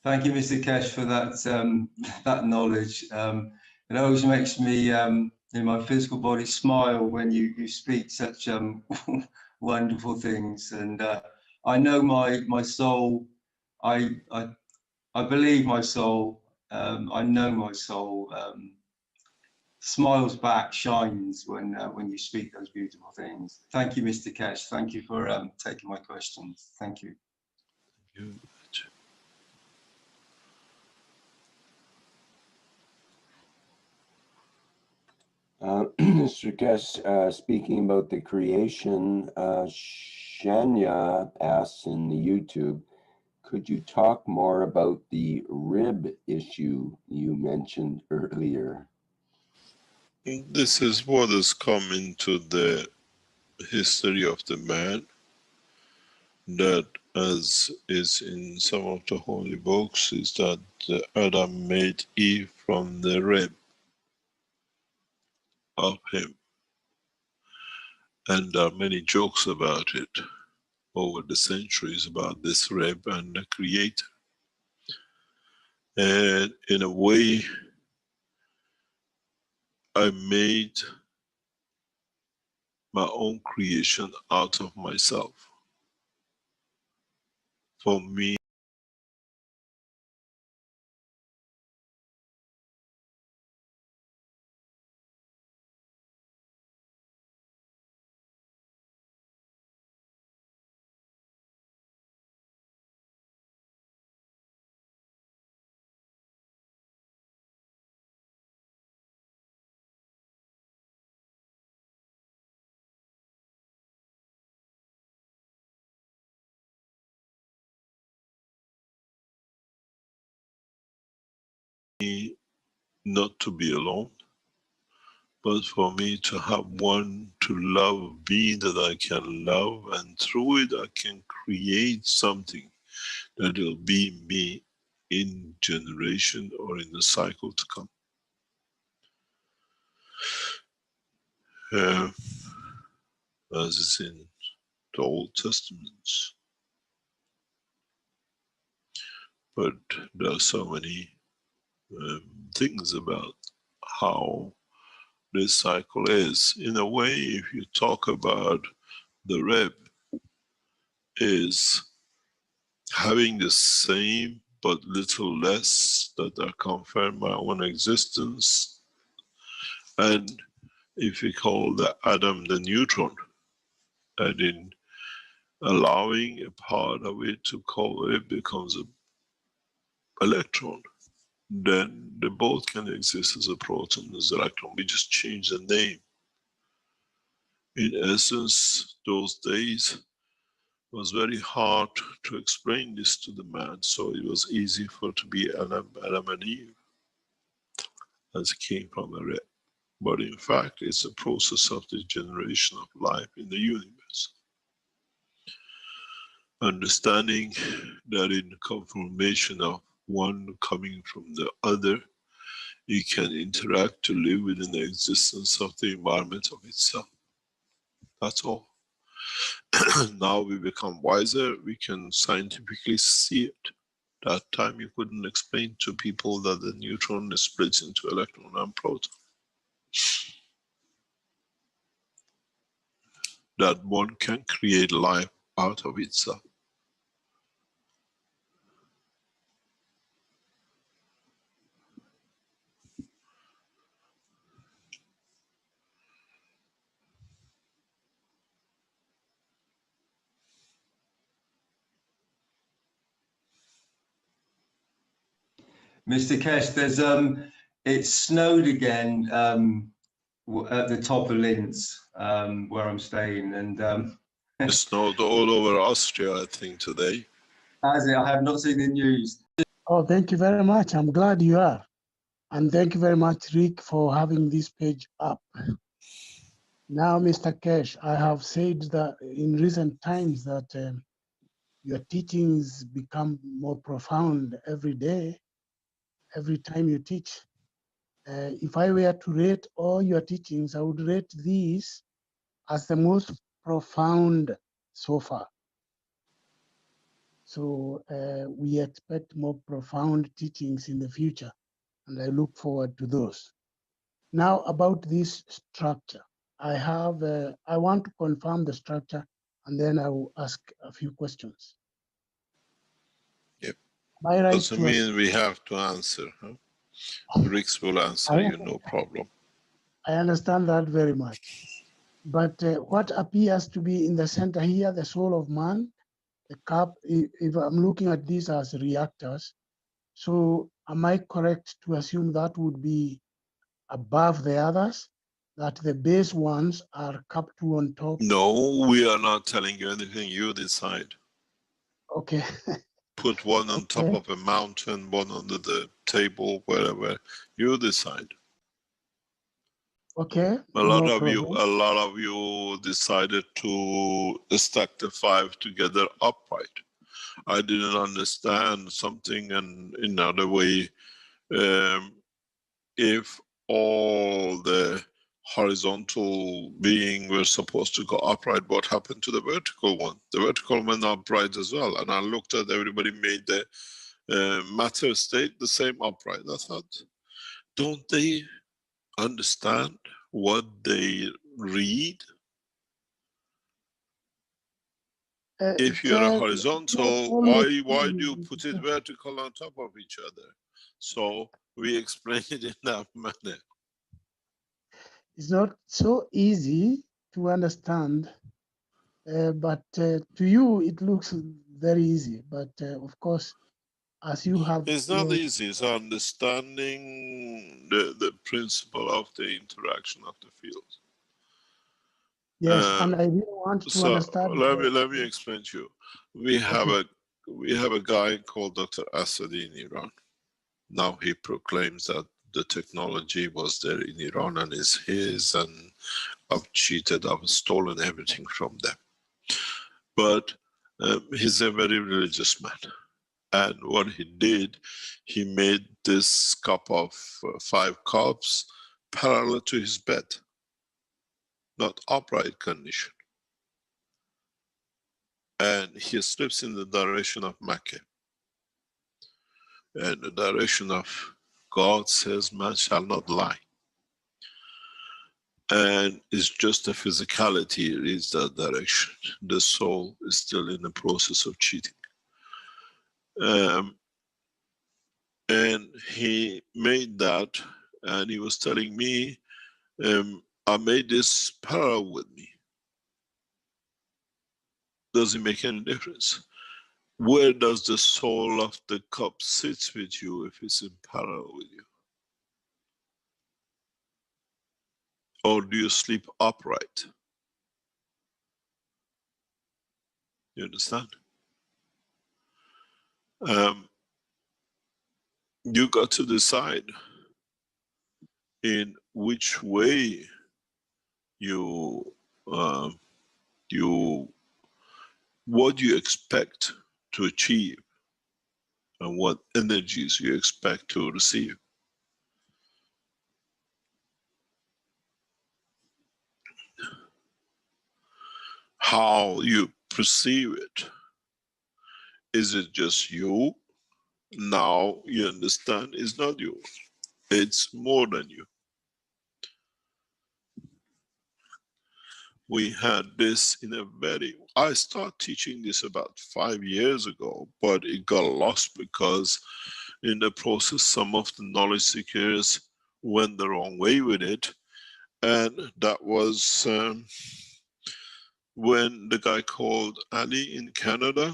E: Thank you, Mr. Keshe, for that that knowledge. It always makes me in my physical body smile when you speak such wonderful things. And I know my soul. I believe my soul. I know my soul smiles back, shines when you speak those beautiful things. Thank you, Mr. Keshe. Thank you for taking my questions. Thank you.
C: Thank you.
D: Mr. Keshe, speaking about the creation, Shania asks in the YouTube, could you talk more about the rib issue you mentioned earlier?
C: This is what has come into the history of the man, that as is in some of the holy books, is that Adam made Eve from the rib of him. And there are many jokes about it over the centuries about this rib and the creator. And in a way, I made my own creation out of myself. For me, not to be alone, but for me to have one to love, be that I can love, and through it I can create something that will be me in generation or in the cycle to come. As is in the Old Testaments. But there are so many things about how this cycle is. In a way, if you talk about the rib, is having the same but little less that I confirm my own existence. And if we call the atom the neutron, and in allowing a part of it to call it becomes an electron, then they both can exist as a proton and as an electron. We just change the name. In essence, those days it was very hard to explain this to the man, so it was easy for it to be Adam and Eve, as it came from a rib. But in fact, it's a process of the generation of life in the universe. Understanding that in the conformation of one coming from the other, you can interact to live within the existence of the environment of itself. That's all. Now we become wiser, we can scientifically see it. That time you couldn't explain to people that the neutron is split into electron and proton. That one can create life out of itself.
E: Mr. Keshe, there's it snowed again at the top of Linz, where I'm staying, and
C: It snowed all over Austria, I think, today.
E: has it? I have not seen the news.
F: Oh, thank you very much. I'm glad you are. And thank you very much, Rick, for having this page up. Now, Mr. Keshe, I have said that in recent times that your teachings become more profound every day, every time you teach. If I were to rate all your teachings, I would rate these as the most profound so far. So we expect more profound teachings in the future, and I look forward to those. Now about this structure, I want to confirm the structure, and then I will ask a few questions.
C: Yep.
F: Am I right
C: Doesn't mean we have to answer. Huh? Rix will answer you, no problem.
F: I understand that very much. But what appears to be in the center here, the soul of man, the cup, if I'm looking at these as reactors, so am I correct to assume that would be above the others, that the base ones are cup 2 on top?
C: No, we are not telling you anything, you decide.
F: Okay.
C: Put one on top
F: Okay.
C: of a mountain, one under the table, wherever, you decide.
F: Okay.
C: A lot of you decided to stack the 5 together upright. I didn't understand something, and in another way, if all the horizontal being were supposed to go upright, what happened to the vertical one? The vertical went upright as well, and I looked at everybody made the matter state the same upright. I thought, don't they understand what they read? If you're a horizontal, why do you put it vertical on top of each other? So we explain it in that manner.
F: It's not so easy to understand, but to you it looks very easy. But of course, as you have...
C: It's not easy, it's understanding the principle of the interaction of the fields.
F: Yes, and I really want to understand...
C: Let me explain to you. We have a guy called Dr. Asadi in Iran. Now he proclaims that the technology was there in Iran and is his, and I've cheated, I've stolen everything from them. But he's a very religious man. And what he did, he made this cup of 5 cups parallel to his bed, not upright condition. And he sleeps in the direction of Mecca. And the direction of God says man shall not lie. And it's just a physicality, it is that direction. The soul is still in the process of cheating. And he made that, and he was telling me, I made this parallel with me. Does it make any difference? Where does the soul of the cup sit with you if it's in parallel with you? Or do you sleep upright? You understand? You got to decide in which way what do you expect to achieve and what energies you expect to receive. how you perceive it. Is it just you? Now you understand it's not you. It's more than you. We had this in a I started teaching this about 5 years ago, but it got lost because in the process, some of the knowledge seekers went the wrong way with it. And that was when the guy called Ali in Canada.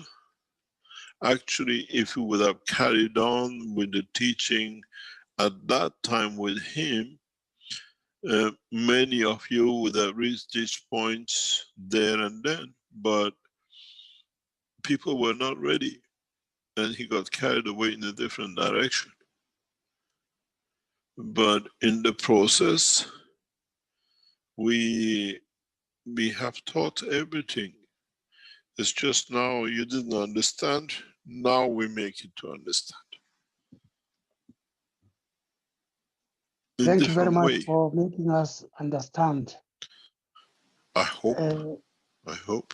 C: Actually, if we would have carried on with the teaching at that time with him, many of you would have reached these points there and then, but people were not ready, and he got carried away in a different direction. But in the process, we have taught everything. It's just now you didn't understand, now we make it to understand. In
F: Thank you very
C: different
F: much
C: way.
F: for making us understand.
C: I hope. I hope.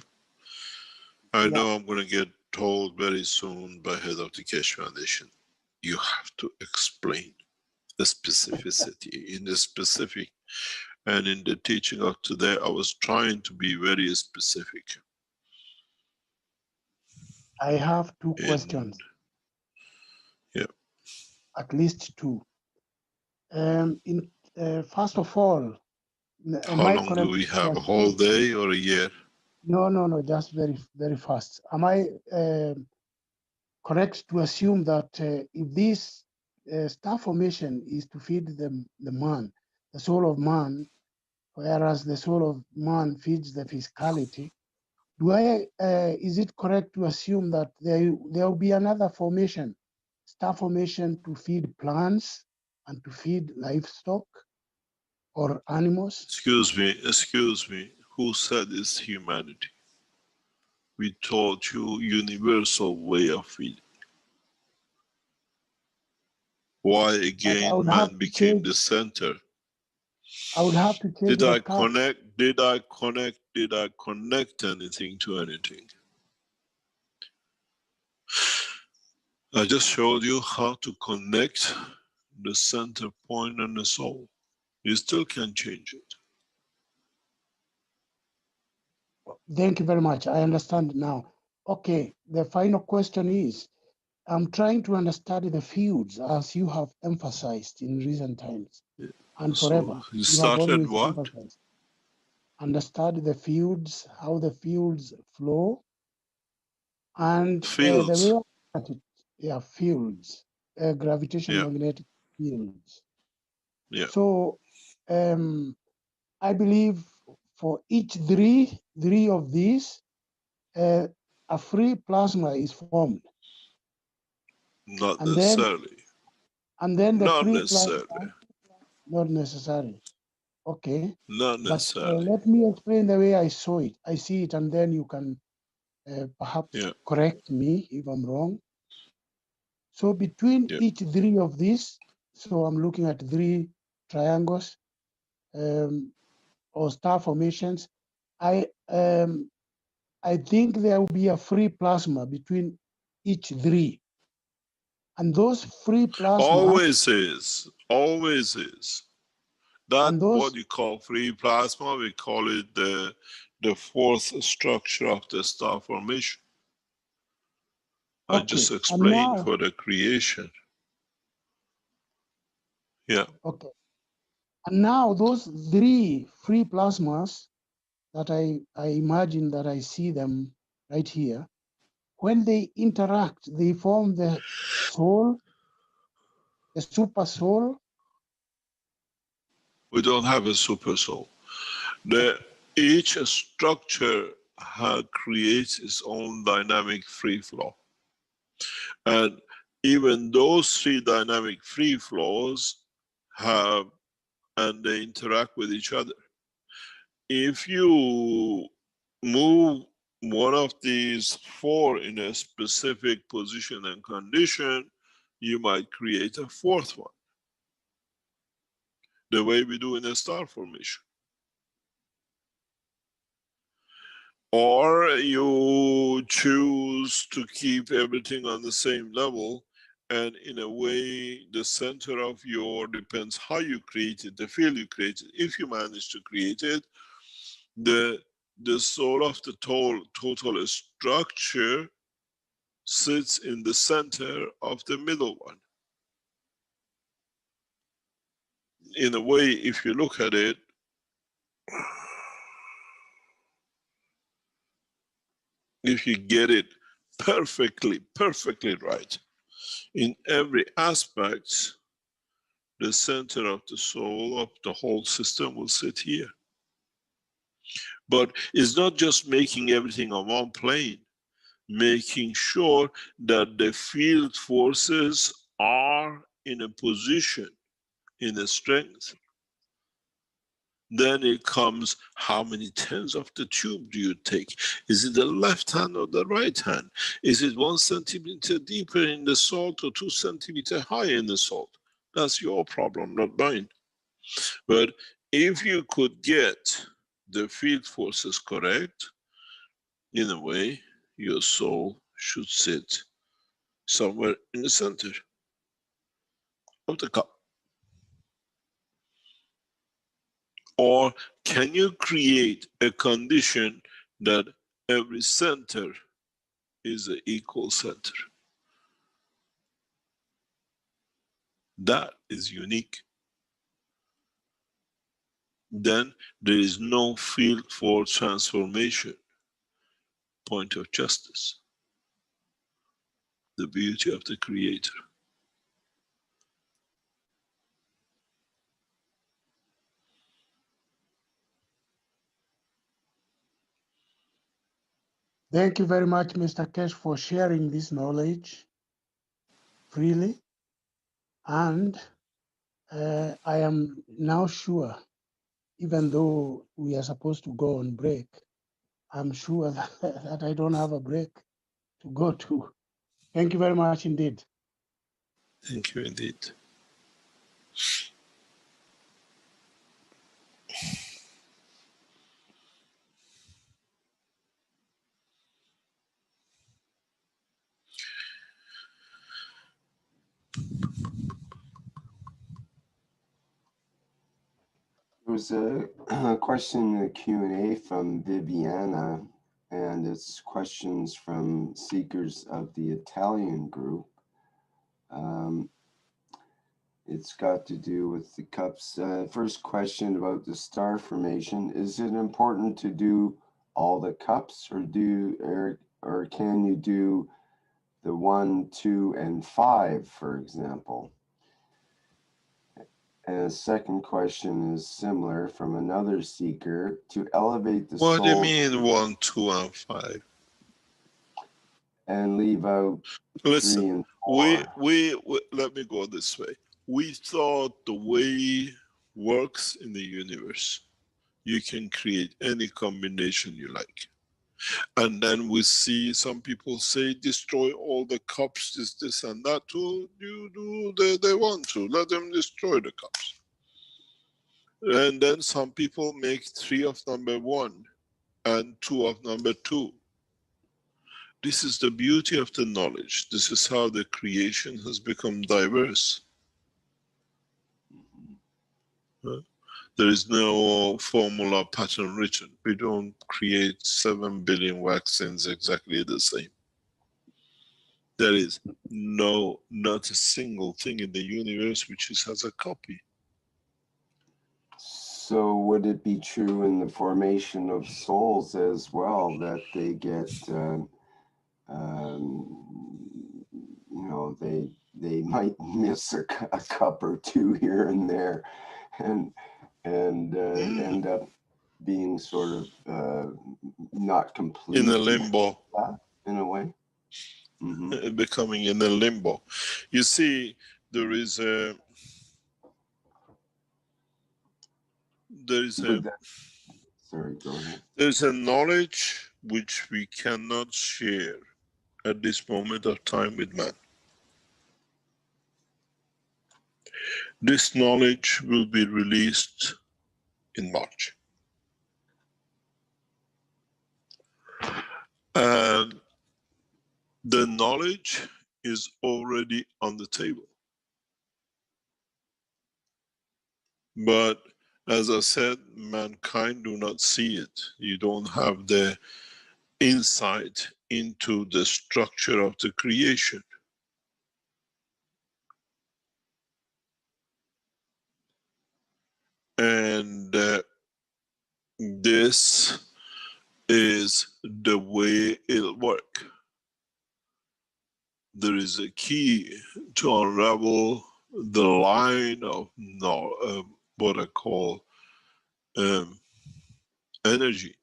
C: I know I'm going to get told very soon by head of the Keshe Foundation, you have to explain the specificity in the specific. And in the teaching of today, I was trying to be very specific.
F: I have two questions.
C: Yeah.
F: At least two. First of all,
C: how long do we have? A whole day or a year?
F: No, just very, very fast. Am I correct to assume that if this star formation is to feed the man, the soul of man, whereas the soul of man feeds the physicality, is it correct to assume that there will be another formation, star formation to feed plants and to feed livestock or animals?
C: Excuse me, who said it's humanity? We taught you universal way of feeding. Why again man became the center?
F: I would have to change
C: Did I connect anything to anything? I just showed you how to connect the center point and the soul. You still can't change it.
F: Thank you very much. I understand now. Okay, the final question is, I'm trying to understand the fields as you have emphasized in recent times and forever.
C: So you started what?
F: Understand the fields, how the fields flow, and
C: Fields.
F: the way fields, gravitational magnetic fields.
C: Yeah.
F: So I believe for each three of these, a free plasma is formed.
C: Not necessarily.
F: And then the
C: not
F: free
C: necessarily.
F: plasma, not necessary. Okay.
C: Not necessarily.
F: But let me explain the way I saw it. I see it, and then you can perhaps correct me if I'm wrong. So between each three of these, so I'm looking at three triangles or star formations. I think there will be a free plasma between each three. And those free plasma
C: always is. That's what you call free plasma. We call it the fourth structure of the star formation. I just explained for the creation. Yeah.
F: Okay. And now those three free plasmas that I imagine that I see them right here, when they interact, they form the soul, the super soul.
C: We don't have a super soul. Each structure creates its own dynamic free flow. And even those three dynamic free flows and they interact with each other. If you move one of these four in a specific position and condition, you might create a fourth one. The way we do in a star formation. Or you choose to keep everything on the same level, and in a way, the center of your, depends how you create it, the field you created. If you manage to create it, the soul of the total structure sits in the center of the middle one. In a way, if you look at it, if you get it perfectly right, in every aspect, the center of the soul of the whole system will sit here. But it's not just making everything on one plane, making sure that the field forces are in a position, in a strength. Then it comes, how many turns of the tube do you take? Is it the left hand or the right hand? Is it 1 centimeter deeper in the salt or 2 centimeters higher in the salt? That's your problem, not mine. But if you could get the field forces correct, in a way, your soul should sit somewhere in the center of the cup. Or can you create a condition that every center is an equal center? That is unique. Then there is no field for transformation. Point of justice. The beauty of the Creator.
F: Thank you very much, Mr. Keshe, for sharing this knowledge freely. And I am now sure, even though we are supposed to go on break, I'm sure that I don't have a break to go to. Thank you very much indeed.
C: Thank you indeed.
D: There was a question in the Q&A from Viviana, and it's questions from seekers of the Italian group. It's got to do with the cups. First question about the star formation. Is it important to do all the cups, or can you do the 1, 2, and 5, for example? And the second question is similar from another seeker. To elevate the soul.
C: What do you mean 1, 2, and 5?
D: And leave out 3 and 4.
C: we let me go this way. We thought the way works in the universe, you can create any combination you like. And then we see some people say, destroy all the cups, this and that. To they want to, let them destroy the cups. And then some people make 3 of number 1 and 2 of number 2. This is the beauty of the knowledge. This is how the creation has become diverse. There is no formula pattern written. We don't create 7 billion vaccines exactly the same. There is not a single thing in the universe which has a copy.
D: So would it be true in the formation of souls as well, that they get, you know, they might miss a cup or 2 here and there, and end up being sort of not complete.
C: In a limbo.
D: In a way. Mm-hmm.
C: Becoming in a limbo. You see, there is a
D: Sorry, go ahead.
C: There's a knowledge which we cannot share at this moment of time with man. This knowledge will be released in March. And the knowledge is already on the table. But as I said, mankind do not see it. You don't have the insight into the structure of the creation. And this is the way it'll work. There is a key to unravel the line of what I call energy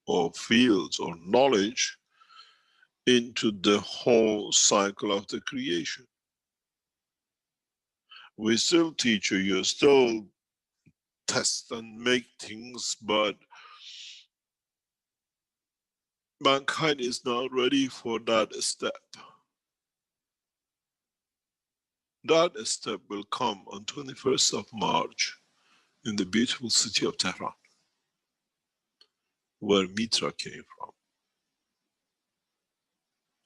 C: or fields or knowledge into the whole cycle of the creation. We still teach you still test and make things, but mankind is not ready for that step. That step will come on 21st of March in the beautiful city of Tehran, where Mitra came from,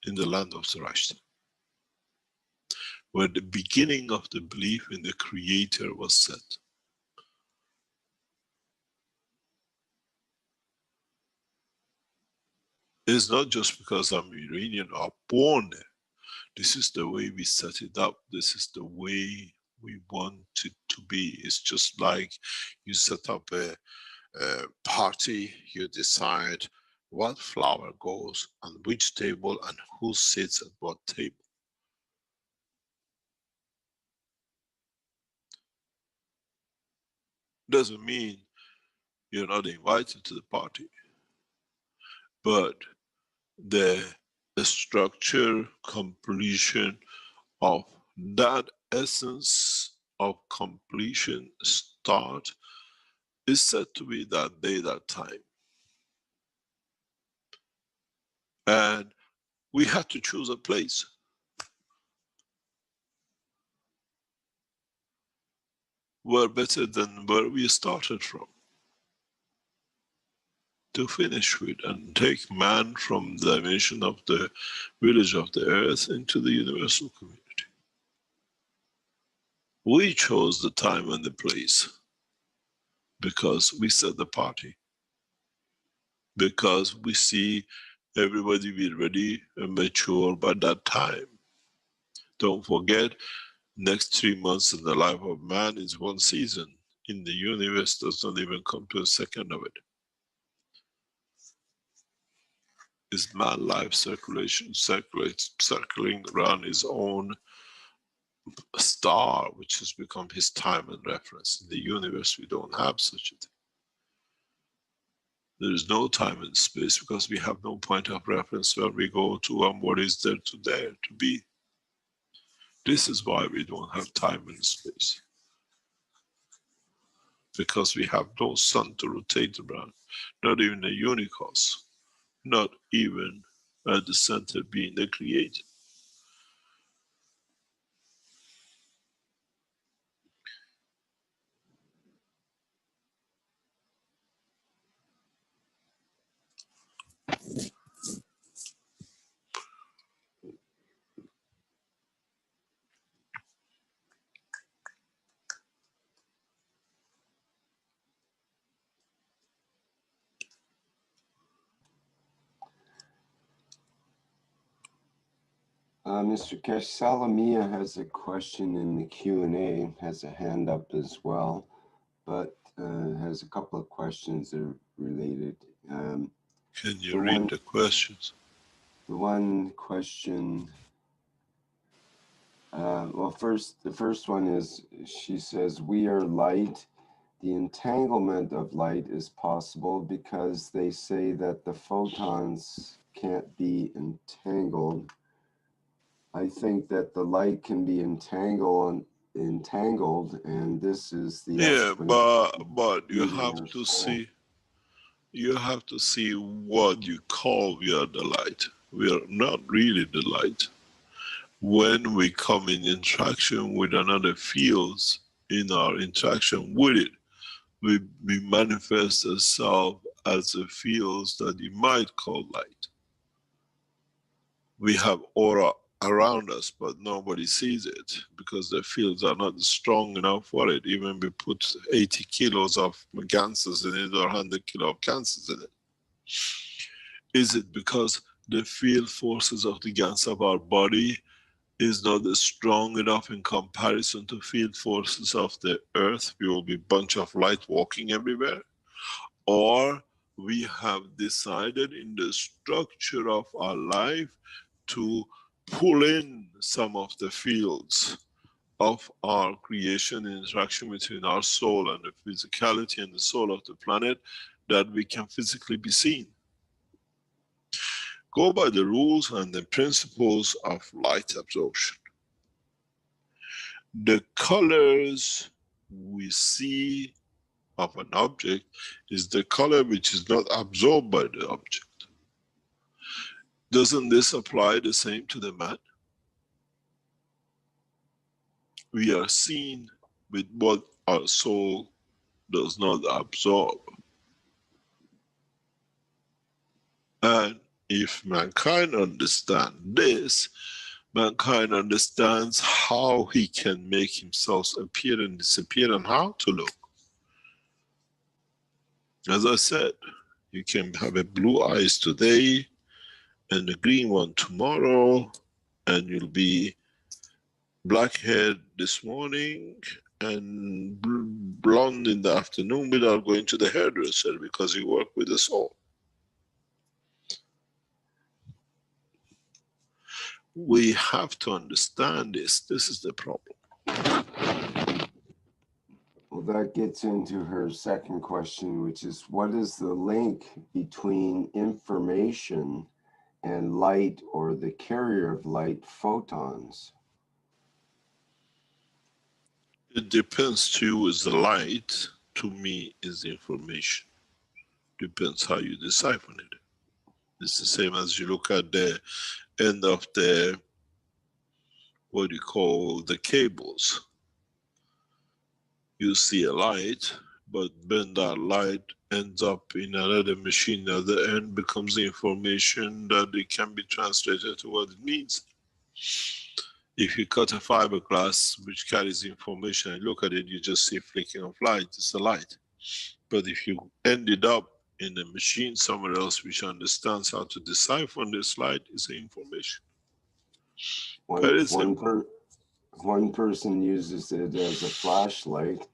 C: in the land of Zoroaster, where the beginning of the belief in the Creator was set. It's not just because I'm Iranian or born there. This is the way we set it up. This is the way we want it to be. It's just like you set up a party, you decide what flower goes on which table and who sits at what table. Doesn't mean you're not invited to the party, but the structure, completion of that essence of completion start is said to be that day, that time. And we had to choose a place. Where better than where we started from, to finish with and take man from the dimension of the village of the earth into the universal community. We chose the time and the place because we set the party, because we see everybody be ready and mature by that time. Don't forget, next 3 months in the life of man is one season. In the universe does not even come to a second of it. Is man life circulation, circling around his own star, which has become his time and reference. In the universe, we don't have such a thing. There is no time and space because we have no point of reference where we go to and what is there to be. This is why we don't have time and space. Because we have no sun to rotate around, not even a unicos. Not even at the center being the creator.
D: Mr. Keshe, Salamia has a question in the Q&A, has a hand up as well, but has a couple of questions that are related.
C: Can you read the questions?
D: The one question, well, the first one is, she says, we are light. The entanglement of light is possible because they say that the photons can't be entangled. I think that the light can be entangled, and this is the
C: but you have to see. You have to see what you call we are the light. We are not really the light. When we come in interaction with another fields, in our interaction with it, we manifest ourselves as a fields that you might call light. We have aura around us, but nobody sees it because the fields are not strong enough for it. Even we put 80 kilos of ganses in it or 100 kilo of ganses in it. Is it because the field forces of the gans of our body is not strong enough in comparison to field forces of the earth? We will be a bunch of light walking everywhere. Or we have decided in the structure of our life to pull in some of the fields of our creation, interaction between our soul and the physicality and the soul of the planet, that we can physically be seen. Go by the rules and the principles of light absorption. The colors we see of an object is the color which is not absorbed by the object. Doesn't this apply the same to the man? We are seen with what our soul does not absorb. And if mankind understands this, mankind understands how he can make himself appear and disappear and how to look. As I said, you can have a blue eyes today and a green one tomorrow, and you'll be black haired this morning and blonde in the afternoon without going to the hairdresser because you work with the soul. We have to understand this. This is the problem.
D: Well, that gets into her second question, which is what is the link between information and light, or the carrier of light, photons?
C: It depends to you is the light, to me is the information. Depends how you decipher it. It's the same as you look at the end of the, what do you call, the cables. You see a light, but when that light ends up in another machine at the end, becomes the information that it can be translated to what it means. If you cut a fiberglass which carries information and look at it, you just see a flicking of light, it's a light. But if you end it up in a machine somewhere else which understands how to decipher this light, it's the information.
D: One person uses it as a flashlight,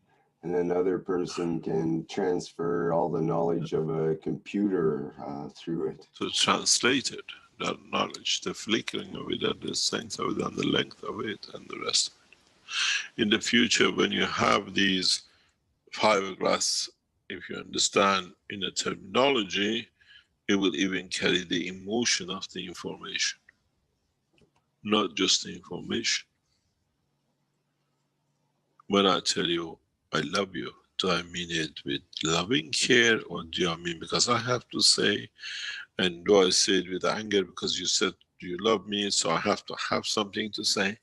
D: and another person can transfer all the knowledge of a computer through it.
C: To translate it, that knowledge, the flickering of it, and the strength of it, and the length of it, and the rest of it. In the future, when you have these fiberglass, if you understand in a terminology, it will even carry the emotion of the information, not just the information. When I tell you, I love you, do I mean it with loving care, or do I mean because I have to say, and do I say it with anger because you said you love me, so I have to have something to say?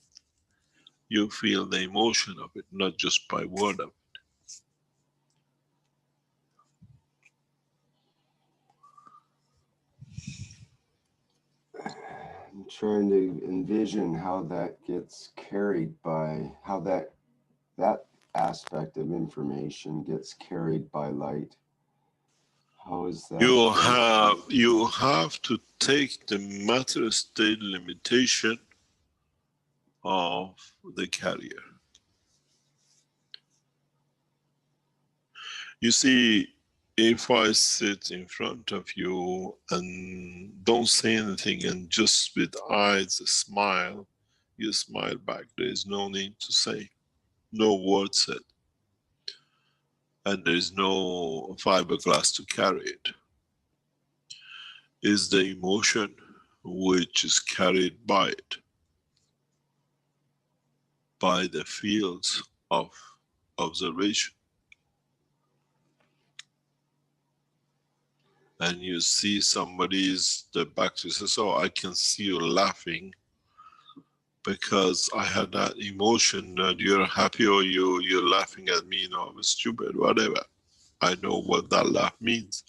C: You feel the emotion of it, not just by word of it.
D: I'm trying to envision how that gets carried by, how that aspect of information gets carried by light. How is that?
C: You have to take the matter state limitation of the carrier. You see, if I sit in front of you and don't say anything and just with eyes smile, you smile back. There is no need to say, no word said. And there is no fiberglass to carry it. It's the emotion which is carried by it, by the fields of observation. And you see somebody's, the back to says, oh, I can see you laughing because I had that emotion that you're happy, or you're laughing at me, I'm stupid, whatever. I know what that laugh means.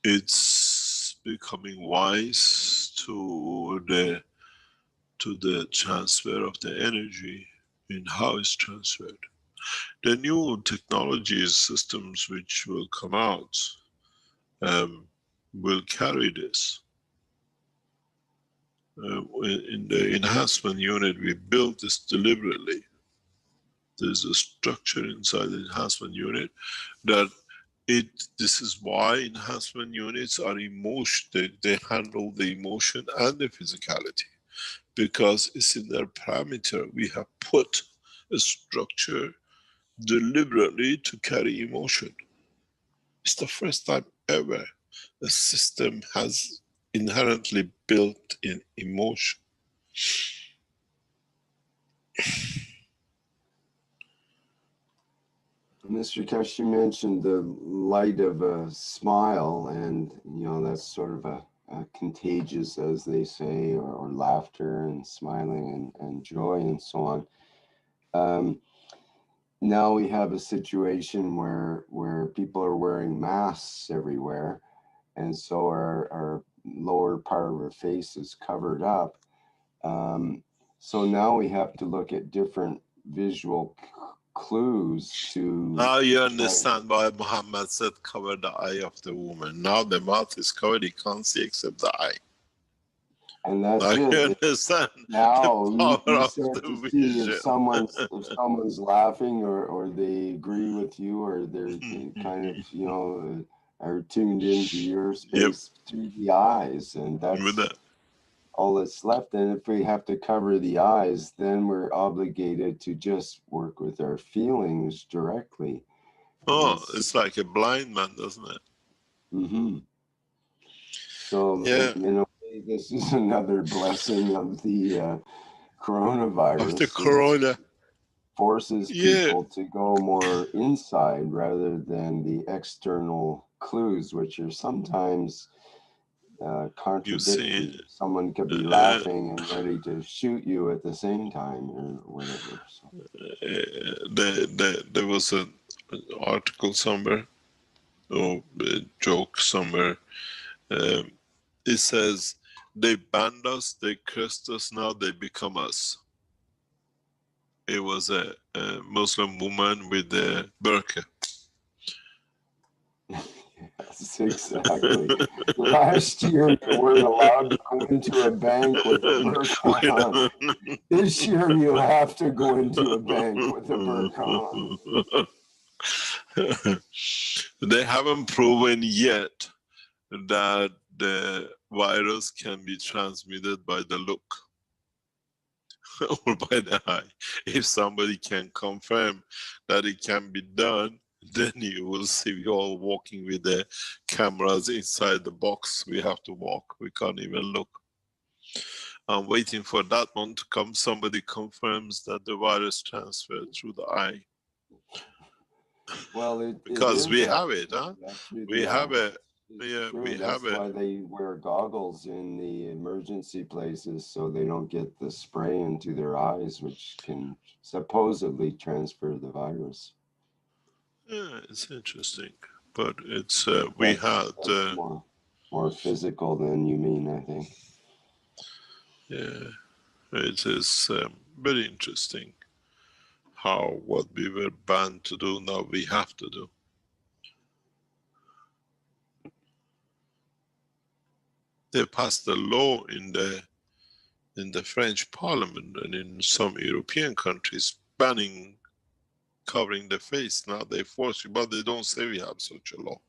C: It's becoming wise to the transfer of the energy and how it's transferred. The new technologies systems which will come out will carry this. In the enhancement unit, we built this deliberately. There's a structure inside the enhancement unit that this is why enhancement units are emotion, they handle the emotion and the physicality, because it's in their parameter. We have put a structure deliberately to carry emotion. It's the first time ever a system has inherently built in emotion.
D: Mr. Keshe, you mentioned the light of a smile, and that's sort of a contagious, as they say, or laughter and smiling and joy and so on. Now we have a situation where people are wearing masks everywhere, and so our lower part of our face is covered up. So now we have to look at different visual clues to...
C: Now you understand why Muhammad said cover the eye of the woman. Now the mouth is covered, he can't see except the eye.
D: And that's
C: now
D: it.
C: You understand
D: now
C: the power
D: you
C: of
D: start
C: the
D: to see
C: vision.
D: if someone's laughing or they agree with you, or they're kind of are tuned into your space through the eyes, and that's all that's left. And if we have to cover the eyes, then we're obligated to just work with our feelings directly.
C: Oh, it's like a blind man, doesn't it?
D: Mm-hmm. So this is another blessing of the coronavirus.
C: Of the corona.
D: Forces people to go more inside rather than the external clues, which are sometimes contradictory. Someone could be laughing and ready to shoot you at the same time, or whatever. So.
C: There was an article somewhere, or a joke somewhere. It says, they banned us, they cursed us, now they become us. It was a Muslim woman with a burqa.
D: Yes, exactly. Last year you weren't allowed to go into a bank with a burqa on. This year you have to go into a bank with a burqa on.
C: They haven't proven yet that the virus can be transmitted by the look or by the eye. If somebody can confirm that it can be done, then you will see we all walking with the cameras inside the box. We have to walk, we can't even look. I'm waiting for that one to come. Somebody confirms that the virus transferred through the eye.
D: Well,
C: because we have it, huh? We have it.
D: Yeah, that's why they wear goggles in the emergency places, so they don't get the spray into their eyes, which can supposedly transfer the virus.
C: Yeah, it's interesting, but it's we had
D: more physical than you mean, I think.
C: Yeah, it is very interesting how what we were banned to do now we have to do. They passed a law in the French Parliament and in some European countries banning covering the face. Now they force you, but they don't say we have such a law.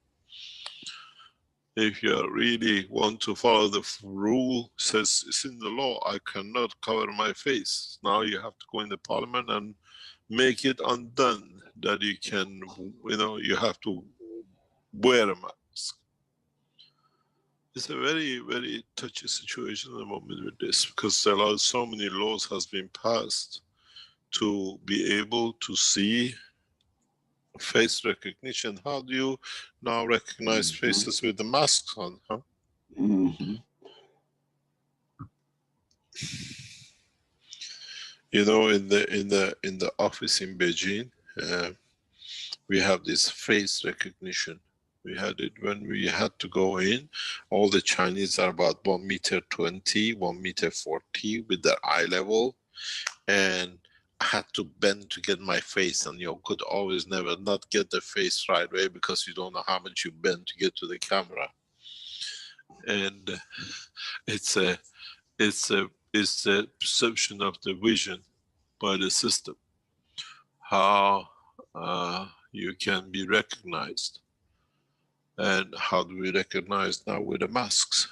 C: If you really want to follow the rule, says it's in the law, I cannot cover my face. Now you have to go in the parliament and make it undone that you can, you have to wear a mask. It's a very, very touchy situation at the moment with this, because there are so many laws has been passed to be able to see face recognition. How do you now recognize faces with the masks on, huh? You know, in the office in Beijing, we have this face recognition. We had it when we had to go in. All the Chinese are about 1 meter 20, 1 meter 40 with their eye level. And I had to bend to get my face, and you could always never not get the face right away because you don't know how much you bend to get to the camera. And it's a perception of the vision by the system. How you can be recognized. And how do we recognize now with the masks?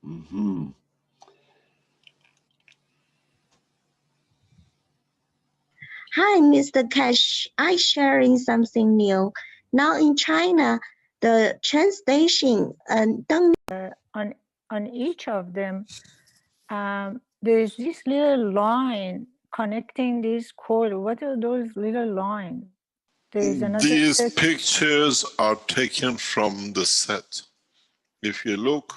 D: Mm-hmm.
G: Hi, Mr. Keshe. I'm sharing something new. Now in China, the train station
H: on each of them, there's this little line connecting this cord. What are those little lines? There's another.
C: These pictures are taken from the set. If you look,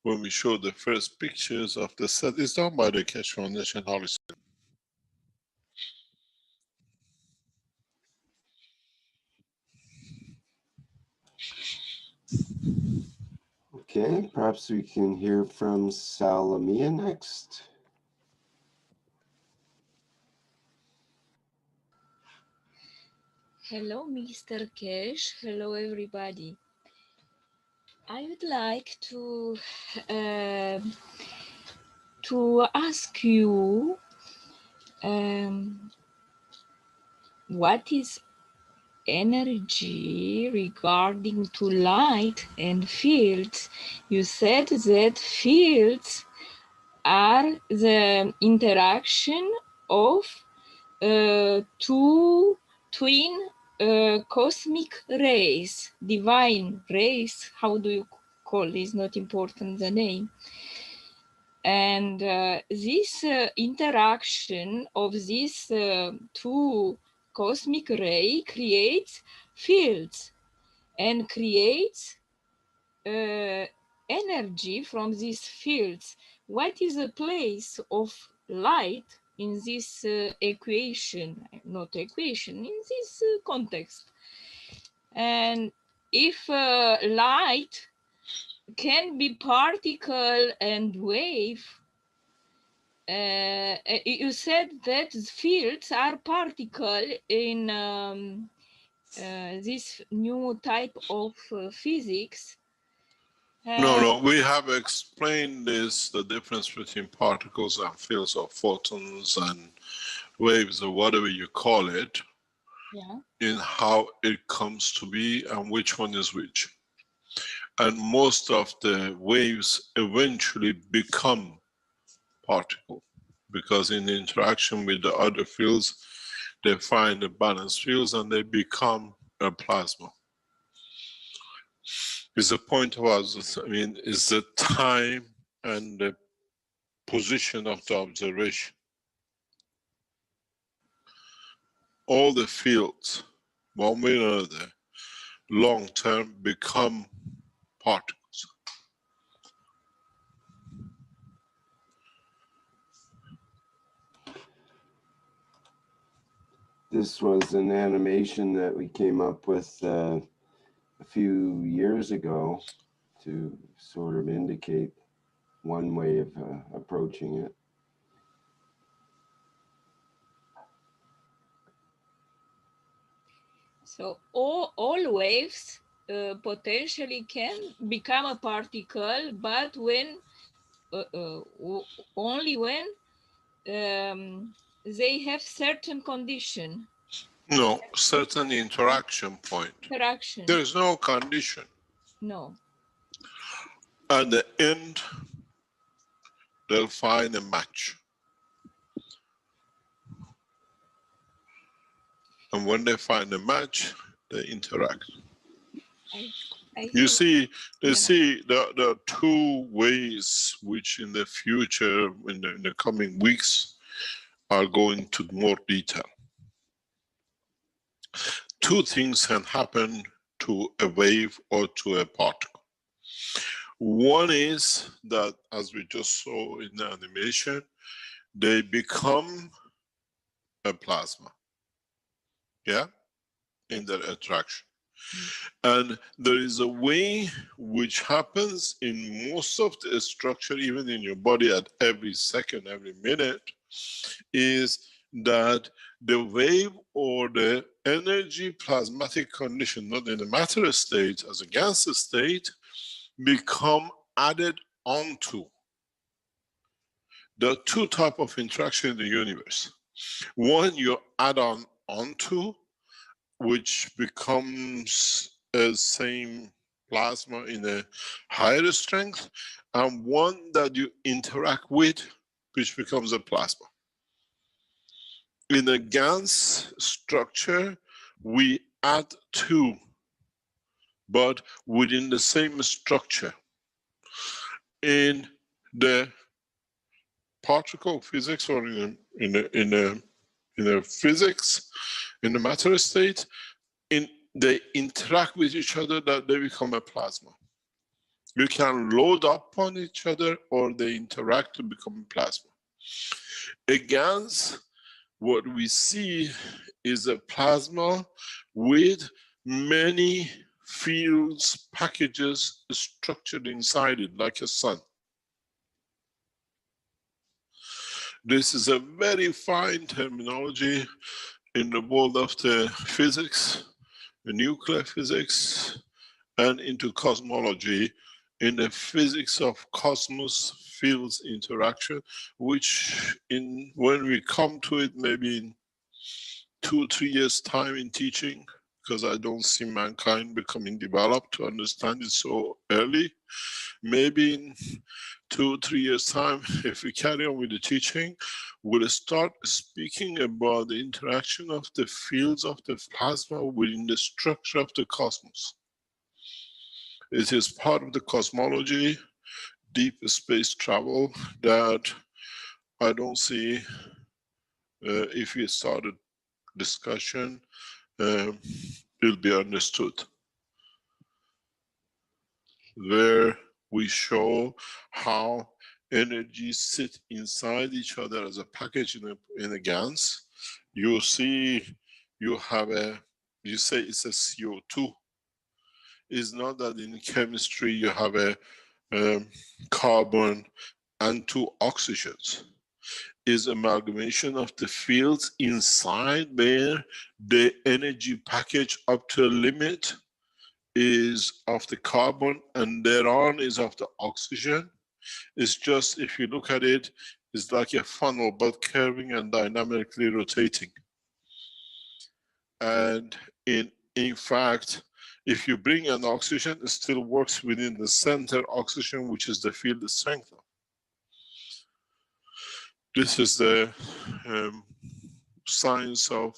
C: when we show the first pictures of the set, it's done by the Keshe Foundation.
D: Okay, perhaps we can hear from Salamia next.
I: Hello, Mr. Keshe. Hello, everybody. I would like to ask you what is energy regarding to light and fields. You said that fields are the interaction of two twin cosmic rays, divine rays. How do you call this? Not important the name. And this interaction of these two cosmic ray creates fields and creates energy from these fields. What is the place of light in this equation, not equation, in this context? And if light can be particle and wave, you said that fields are particle in this new type of physics.
C: No, we have explained this, the difference between particles and fields or photons and waves or whatever you call it,
I: yeah,
C: in how it comes to be and which one is which. And most of the waves eventually become particle because in the interaction with the other fields, they find the balanced fields and they become a plasma. Is the point of us, I mean, is the time and the position of the observation. All the fields, one way or another, long term become particles.
D: This was an animation that we came up with a few years ago to sort of indicate one way of approaching it.
I: so all waves potentially can become a particle, but when only when they have certain condition.
C: No, certain interaction point.
I: Interaction.
C: There is no condition.
I: No.
C: At the end, they'll find a match. And when they find a match, they interact. You see, there are two ways which in the future, in the coming weeks, are going to more detail. Two things can happen to a wave or to a particle. One is that, as we just saw in the animation, they become a plasma. Yeah? in their attraction. And there is a way which happens in most of the structure, even in your body at every second, every minute, is that the wave or the energy plasmatic condition, not in the matter state, as a gas state, become added onto. There are two types of interaction in the universe. One you add onto, which becomes a same plasma in a higher strength, and one that you interact with, which becomes a plasma. In a GANS structure, we add two, but within the same structure. In the particle physics, or in a physics, in the matter state, they interact with each other that they become a plasma. You can load up on each other, or they interact to become a plasma. A GANS, what we see is a plasma with many fields, packages structured inside it, like a sun. This is a very fine terminology in the world of the physics, the nuclear physics, and into cosmology, in the physics of cosmos fields interaction, which when we come to it, maybe in 2 or 3 years time in teaching, because I don't see mankind becoming developed to understand it so early. Maybe in 2 or 3 years time, if we carry on with the teaching, we'll start speaking about the interaction of the fields of the plasma within the structure of the cosmos. It is part of the cosmology, deep space travel, that I don't see, if we start a discussion, will be understood. Where we show how energies sit inside each other as a package in a GANS. You see, you say it's a CO2. It's not that in chemistry you have a carbon and 2 oxygens. Is amalgamation of the fields inside, where the energy package up to a limit is of the carbon and thereon is of the oxygen. It's just, if you look at it, it's like a funnel, but curving and dynamically rotating. And in fact, if you bring an oxygen, it still works within the center oxygen, which is the field strength. This is the science of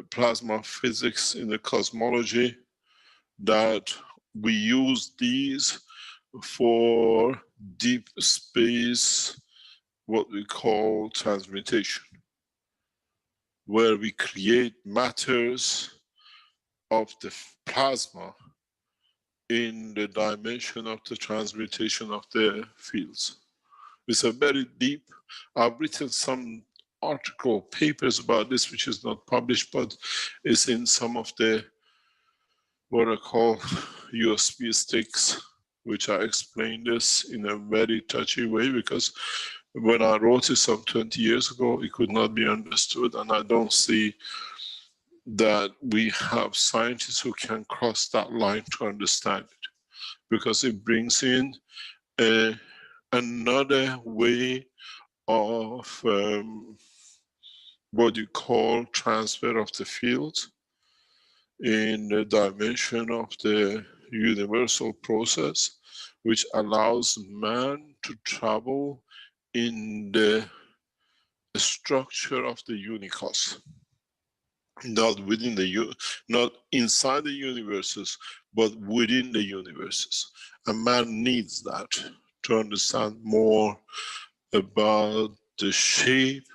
C: plasma physics in the cosmology, that we use these for deep space, what we call transmutation, where we create matters of the plasma in the dimension of the transmutation of the fields. It's a very deep, I've written some article papers about this, which is not published, but it's in some of the, what I call USB sticks, which I explain this in a very touchy way, because when I wrote it some 20 years ago, it could not be understood, and I don't see that we have scientists who can cross that line to understand it, because it brings in another way of what you call transfer of the field in the dimension of the universal process, which allows man to travel in the structure of the unicos, not within the, not inside the universes, but within the universes. And man needs that to understand more about the shape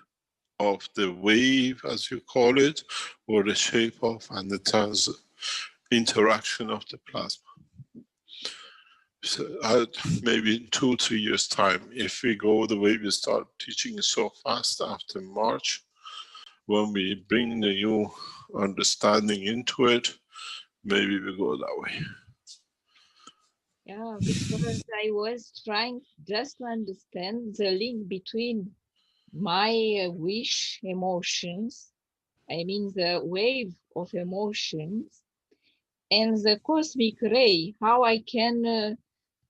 C: of the wave, as you call it, or the shape of and the interaction of the plasma. So maybe in 2 or 3 years time, if we go the way we start teaching so fast after March, when we bring the new understanding into it, maybe we go that way.
I: Yeah, because I was trying just to understand the link between my wish emotions, I mean the wave of emotions, and the cosmic ray, how I can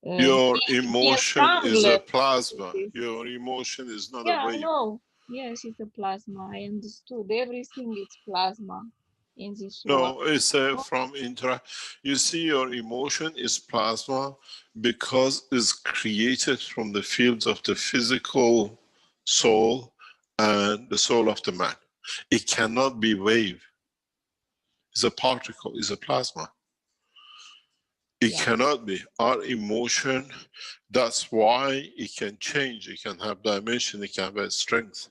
C: Your
I: be
C: emotion is a
I: entangled
C: plasma.
I: with this.
C: Your emotion is not a
I: Yeah,
C: wave.
I: no. Yes, it's a plasma. I understood everything. It's plasma in this world.
C: No, it's from you see, your emotion is plasma because it's created from the fields of the physical soul and the soul of the man. It cannot be wave. It's a particle, it's a plasma. It
I: Yeah.
C: cannot be. Our emotion, that's why it can change. It can have dimension, it can have strength.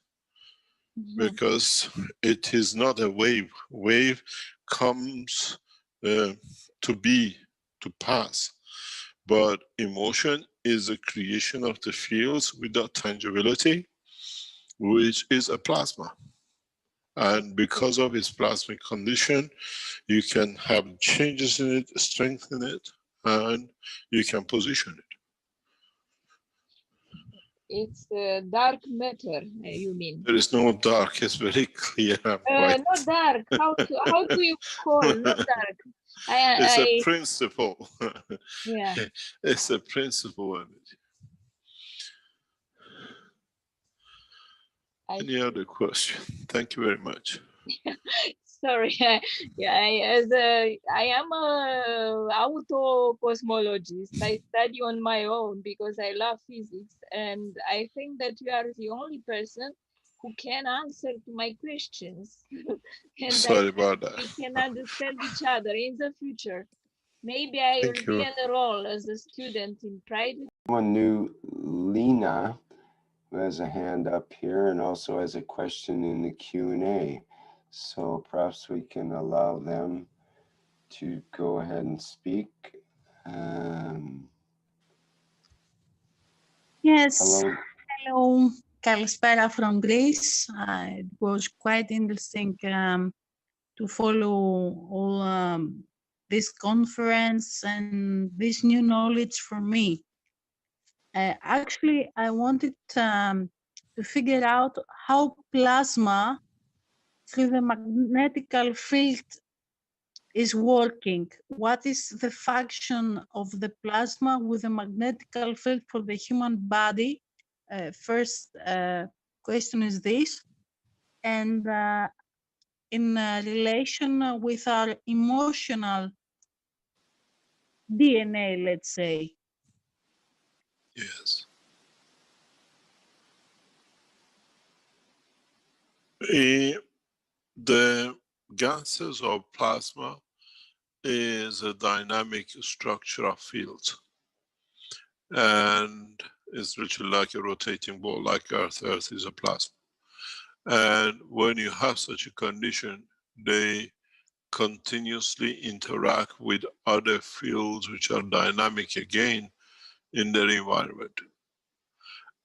C: Because it is not a wave. Wave comes to be, to pass. But emotion is a creation of the fields without tangibility, which is a plasma. And because of its plasmic condition, you can have changes in it, strength in it, and you can position it.
I: It's dark matter, you mean?
C: There is no dark, it's very clear and white.
I: Not dark. How do you call not dark?
C: It's a principle.
I: Yeah.
C: It's a principle energy. Any other question? Thank you very much.
I: Sorry, I am a auto-cosmologist. I study on my own because I love physics, and I think that you are the only person who can answer to my questions. And
C: sorry about that.
I: We can understand each other in the future. Maybe I will be enrolled as a student in private.
D: One new Lena, who has a hand up here and also has a question in the Q&A. So perhaps we can allow them to go ahead and speak.
J: Yes.
D: Hello.
J: Hello. Kalispera from Greece. It was quite interesting to follow all this conference and this new knowledge for me. Actually, I wanted to figure out how plasma through the magnetical field is working. What is the function of the plasma with the magnetical field for the human body? First question is this. And in relation with our emotional DNA, let's say.
C: Yes. The gases of plasma is a dynamic structure of fields. And it's literally like a rotating ball, like Earth. Earth is a plasma. And when you have such a condition, they continuously interact with other fields which are dynamic again in their environment.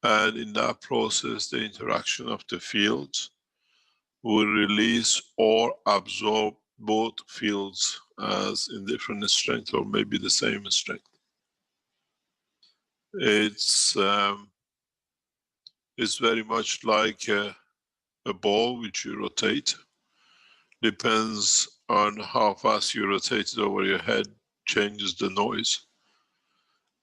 C: And in that process, the interaction of the fields will release or absorb both fields as in different strength or maybe the same strength. It's very much like a ball which you rotate. Depends on how fast you rotate it over your head, changes the noise.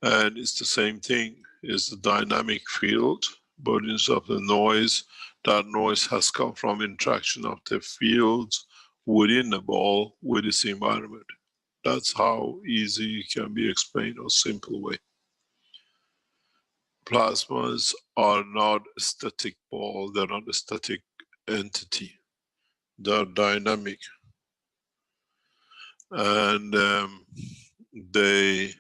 C: And it's the same thing, it's the dynamic field, but instead of the noise, that noise has come from interaction of the fields within the ball with its environment. That's how easy it can be explained or simple way. Plasmas are not a static ball, they're not a static entity. They're dynamic. And they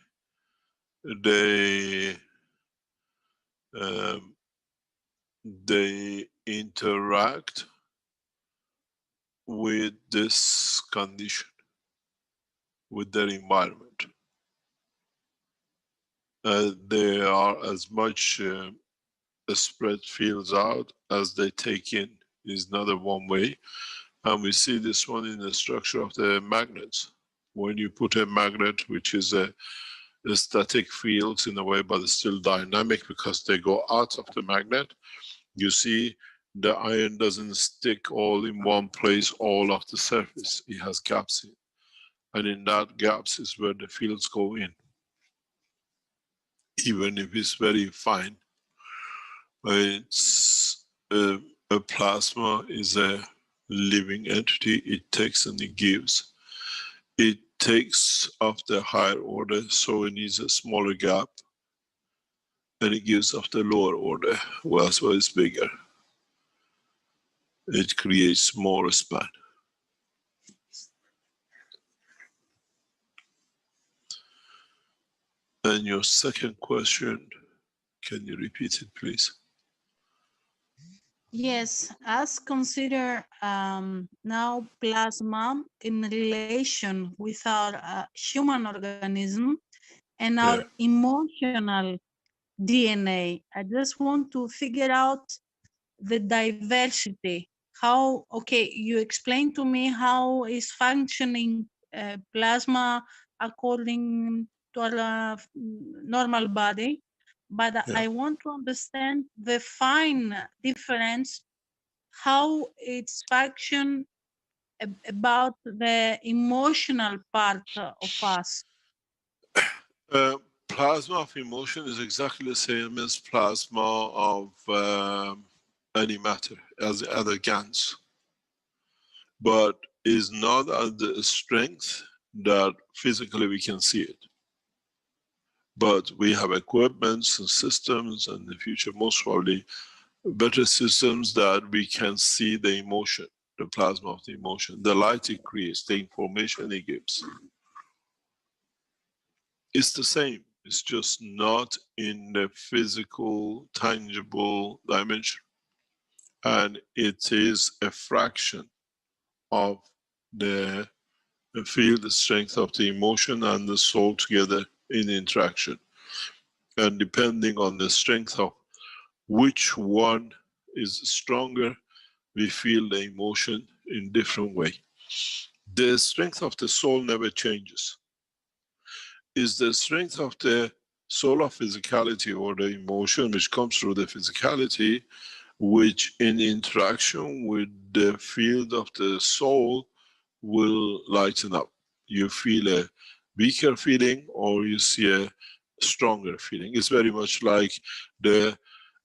C: interact with this condition, with their environment. They are as much spread fields out as they take in. Is not a one way, And we see this one in the structure of the magnets. When you put a magnet, which is a static field in a way, but it's still dynamic because they go out of the magnet, you see the iron doesn't stick all in one place, all of the surface. It has gaps in. And in that gaps is where the fields go in. Even if it's very fine, it's a plasma is a living entity. It takes and it gives. It takes of the higher order, so it needs a smaller gap, and it gives of the lower order, well, so it's bigger. It creates more span. And your second question, can you repeat it, please?
J: Yes, as consider now plasma in relation with our human organism and our emotional DNA. I just want to figure out the diversity. How, okay, you explained to me how is functioning plasma according to our normal body, but I want to understand the fine difference, how it's function about the emotional part of us.
C: Plasma of emotion is exactly the same as plasma of any matter, as the other GANs, but is not at the strength that physically we can see it. But we have equipments and systems, and in the future, most probably, better systems that we can see the emotion, the plasma of the emotion, the light it creates, the information it gives. It's the same. It's just not in the physical, tangible dimension. And it is a fraction of the field, the strength of the emotion and the soul together in interaction. And depending on the strength of which one is stronger, we feel the emotion in different way. The strength of the soul never changes. Is the strength of the soul of physicality or the emotion which comes through the physicality, which in interaction with the field of the soul will lighten up. You feel a weaker feeling or you see a stronger feeling. It's very much like the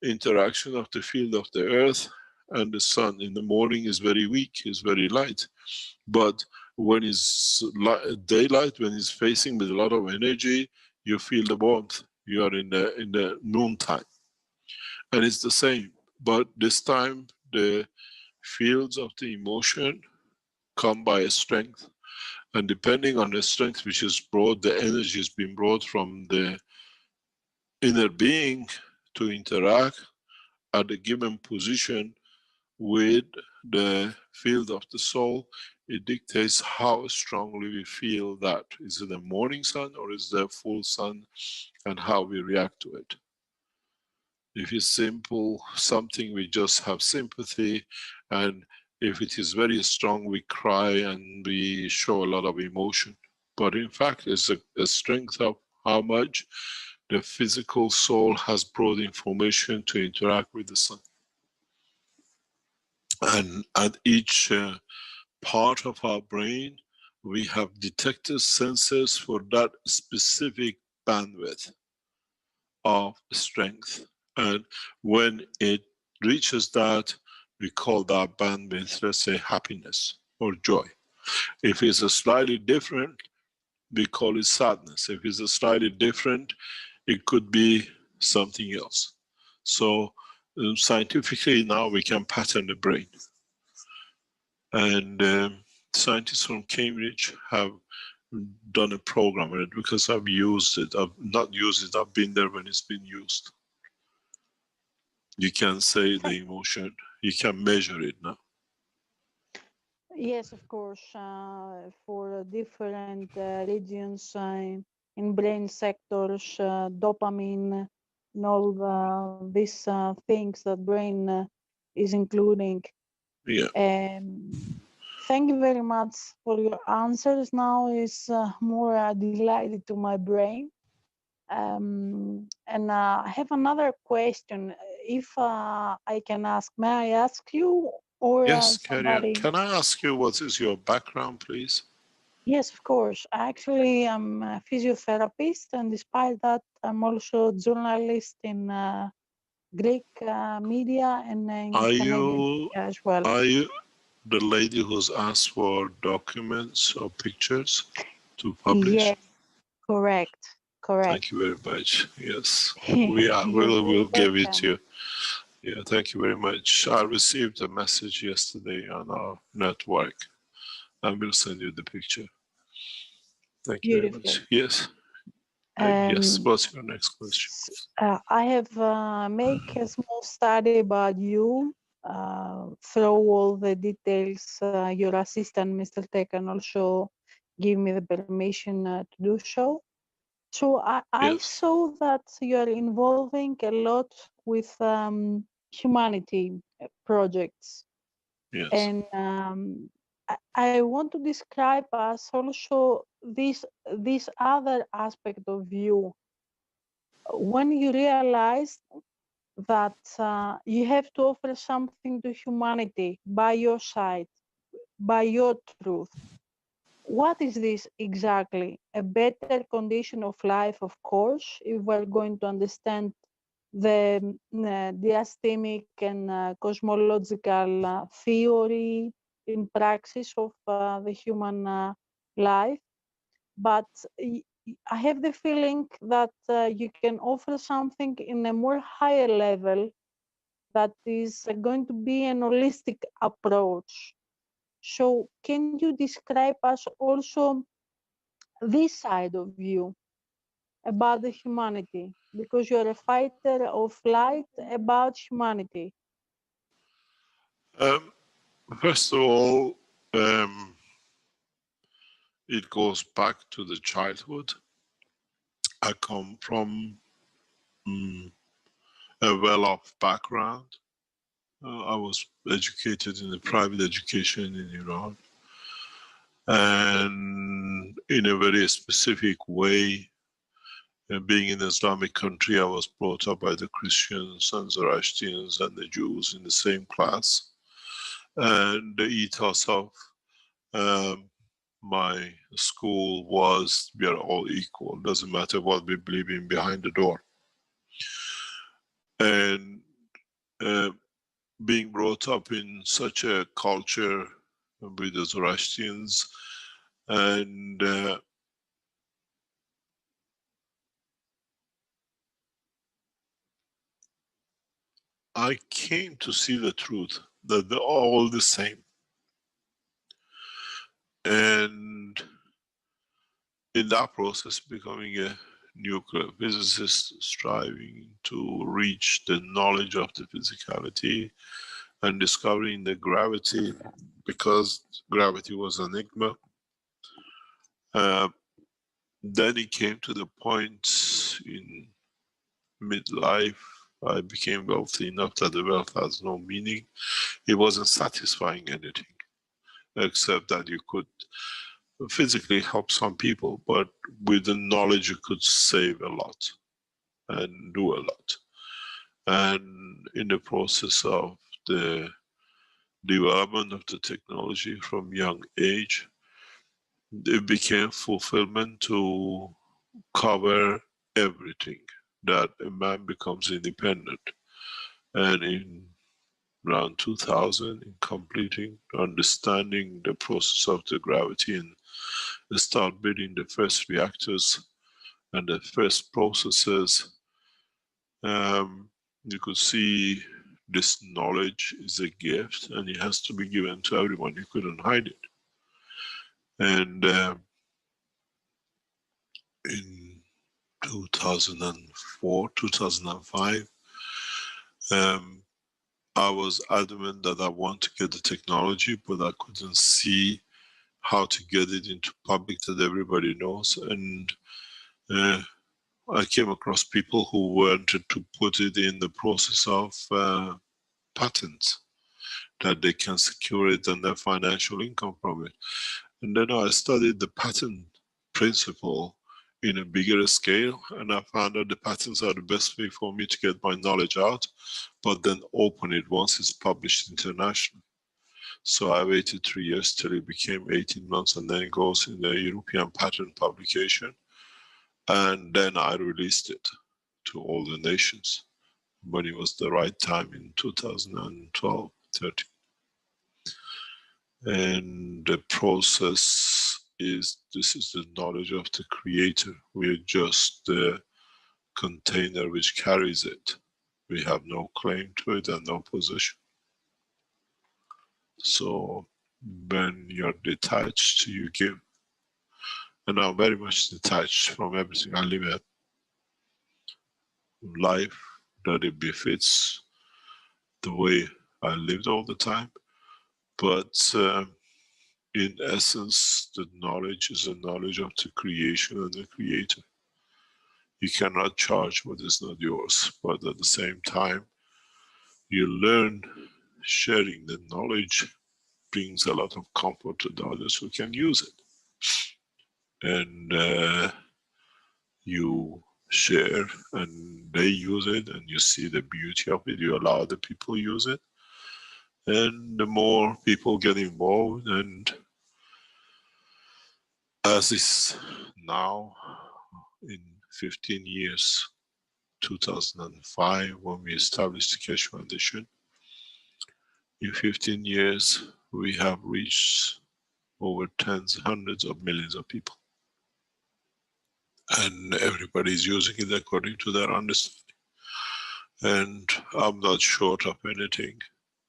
C: interaction of the field of the earth and the sun. In the morning is very weak, is very light. But when it's daylight, when it's facing with a lot of energy, you feel the warmth. You are in the noontime. And it's the same. But this time, the fields of the emotion come by a strength. And depending on the strength which is brought, the energy is being brought from the inner being to interact at a given position with the field of the soul. It dictates how strongly we feel that. Is it the morning sun or is it the full sun, and how we react to it. If it's simple, something we just have sympathy, and if it is very strong, we cry and we show a lot of emotion. But in fact, it's a strength of how much the physical soul has brought information to interact with the sun. And at each part of our brain, we have detector sensors for that specific bandwidth of strength. And when it reaches that, we call that bandwidth, let's say, happiness or joy. If it's a slightly different, we call it sadness. If it's a slightly different, it could be something else. So scientifically now we can pattern the brain. And scientists from Cambridge have done a program on it because I've used it. I've not used it, I've been there when it's been used. You can say the emotion, you can measure it now.
J: Yes, of course, for different regions in brain sectors, dopamine, and all these things that brain is including.
C: Yeah.
J: thank you very much for your answers. Now is more delighted to my brain. And I have another question. If I can ask, may I ask you or
C: Yes, carry on.
J: somebody?
C: Can I ask you what is your background, please?
J: Yes, of course. Actually, I'm a physiotherapist, and despite that, I'm also a journalist in Greek media and in
C: Are
J: Canadian
C: you
J: media as well.
C: the lady who's asked for documents or pictures to publish?
J: Yes, correct.
C: Thank you very much. Yes,
J: You're
C: we'll give it
J: welcome.
C: to you. Yeah, thank you very much. I received a message yesterday on our network. I will send you the picture. Thank you very much. Yes. Yes, what's your next question?
J: I have make a small study about you through all the details. Your assistant, Mr. Tech, can also give me the permission to do so. So I saw that you are involving a lot with humanity projects.
C: Yes.
J: And I want to describe us also this other aspect of you. When you realize that you have to offer something to humanity by your side, by your truth. What is this exactly? A better condition of life, of course, if we're going to understand the diastemic and cosmological theory in praxis of the human life. But I have the feeling that you can offer something in a more higher level that is going to be an holistic approach. So can you describe us also this side of you about the humanity? Because you're a fighter of light about humanity.
C: First of all, it goes back to the childhood. I come from a well-off background. I was educated in a private education in Iran. And in a very specific way, being in an Islamic country, I was brought up by the Christians and Zoroastrians and the Jews in the same class. And the ethos of my school was we are all equal, doesn't matter what we believe in behind the door. And being brought up in such a culture with the Zoroastrians, and I came to see the truth, that they're all the same. And in that process, becoming a nuclear physicist, striving to reach the knowledge of the physicality and discovering the gravity, because gravity was an enigma. Then it came to the point in midlife, I became wealthy enough that the wealth has no meaning. It wasn't satisfying anything, except that you could physically help some people, but with the knowledge you could save a lot and do a lot. And in the process of the development of the technology from young age, it became fulfillment to cover everything, that a man becomes independent. And in around 2000, in completing, understanding the process of the gravity and start building the first reactors and the first processes, you could see this knowledge is a gift and it has to be given to everyone. You couldn't hide it. And in 2004, 2005, I was adamant that I want to get the technology, but I couldn't see how to get it into public that everybody knows. And I came across people who wanted to put it in the process of patents. that they can secure it and their financial income from it. And then I studied the patent principle in a bigger scale, and I found that the patents are the best way for me to get my knowledge out, but then open it once it's published internationally. So I waited 3 years till it became 18 months, and then it goes in the European patent publication. And then I released it to all the nations when it was the right time in 2012, 13. And the process is, this is the knowledge of the creator. We are just the container which carries it. We have no claim to it and no possession. So when you're detached, you give. And I'm very much detached from everything. I live a life that it befits the way I lived all the time. But in essence, the knowledge is a knowledge of the creation and the creator. You cannot charge what is not yours, but at the same time, you learn sharing the knowledge brings a lot of comfort to the others who can use it. And you share and they use it, and you see the beauty of it, you allow the people use it. And the more people get involved, and as is now in 15 years, 2005, when we established the Keshe Foundation, in 15 years, we have reached over tens, hundreds of millions of people. And everybody's using it according to their understanding. And I'm not short of anything.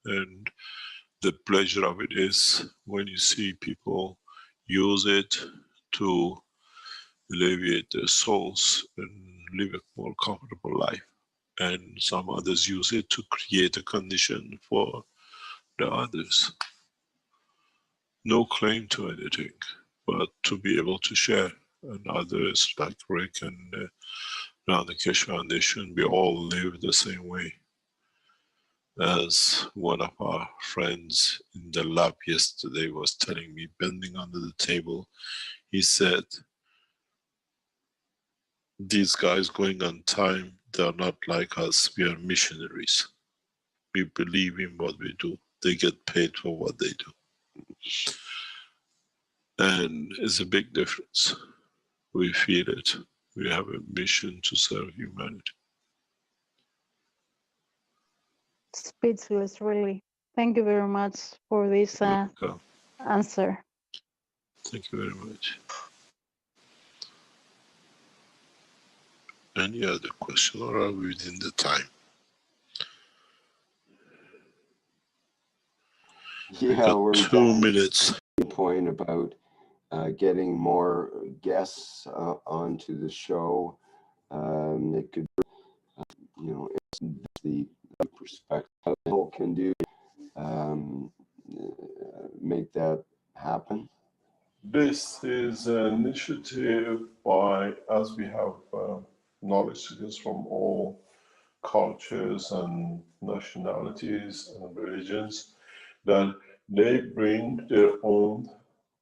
C: And the pleasure of it is when you see people use it to alleviate their souls and live a more comfortable life. And some others use it to create a condition for the others. No claim to anything, but to be able to share. And others like Rick and around the Keshe Foundation, we all live the same way. As one of our friends in the lab yesterday was telling me, bending under the table, he said, these guys going on time, they're not like us, we are missionaries. We believe in what we do. They get paid for what they do. And it's a big difference. We feel it. We have a mission to serve humanity.
J: Speechless, really. Thank you very much for this answer.
C: Thank you very much. Any other question, or are we within the time?
D: Yeah, we're
C: 2 minutes.
D: Point about getting more guests onto the show. It could, you know, the perspective people can do, make that happen.
C: This is an initiative by, as we have knowledge seekers from all cultures and nationalities and religions, that they bring their own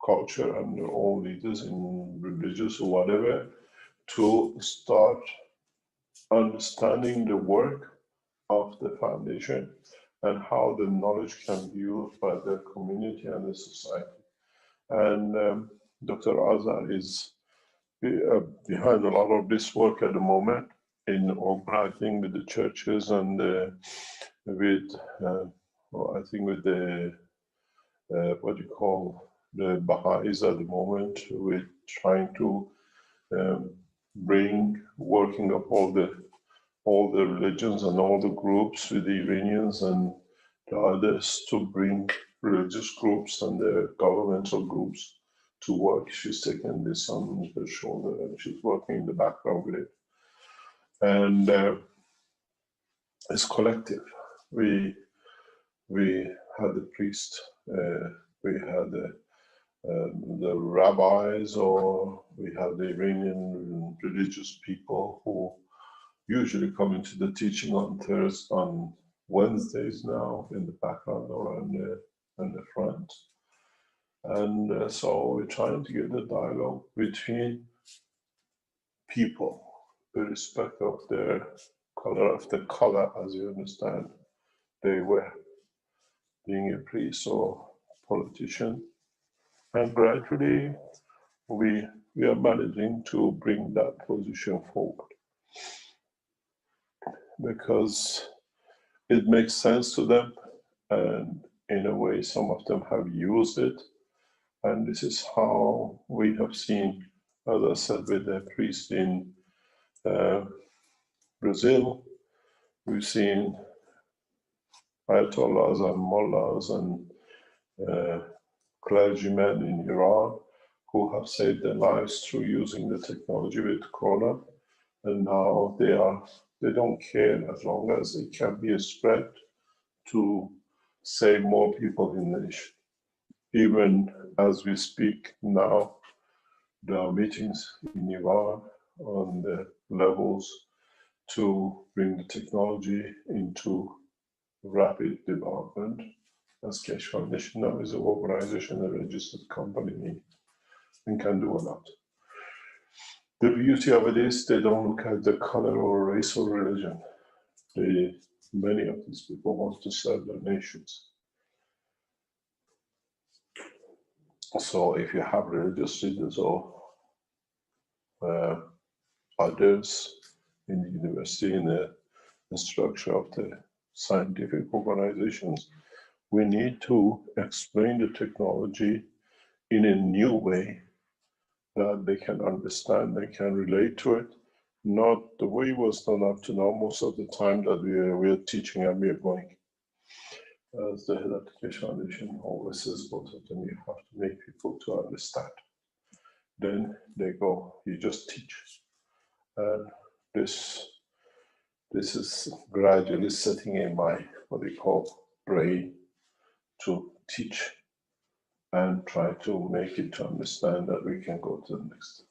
C: culture and their own leaders in religious or whatever to start understanding the work of the foundation and how the knowledge can be used by the community and the society. And Dr. Azar is behind a lot of this work at the moment in organizing with the churches and with, I think with the, what you call the Baha'is at the moment, with trying to bring, working up all the religions and all the groups with the Iranians and the others to bring religious groups and the governmental groups to work. She's taken this on her shoulder and she's working in the background with it. And it's collective. We had the priest, we had the rabbis, or we had the Iranian religious people who usually come into the teaching on Thursday, on Wednesdays now in the background or in the front. And so we're trying to get a dialogue between people, irrespective of their color, as you understand, they were, being a priest or politician. And gradually, we are managing to bring that position forward because it makes sense to them, and in a way, some of them have used it. And this is how we have seen, as I said, with the priest in Brazil, we've seen ayatollahs and mullahs and clergymen in Iran who have saved their lives through using the technology with Corona, and now they don't care as long as it can be spread to save more people in the nation. Even as we speak now, there are meetings in Iran on the levels to bring the technology into rapid development. As Keshe Foundation now is an organization, a registered company, and can do a lot. The beauty of it is they don't look at the color or race or religion. Many of these people want to serve their nations. So if you have religious leaders or others in the university, in the structure of the scientific organizations, we need to explain the technology in a new way that they can understand, they can relate to it, not the way it was done up to now. Most of the time that we are teaching and we are going. As the head of the Keshe Foundation always says, both of them, you have to make people to understand. Then they go, you just teach. And this is gradually setting in my, what they call, brain to teach and try to make it to understand that we can go to the next step.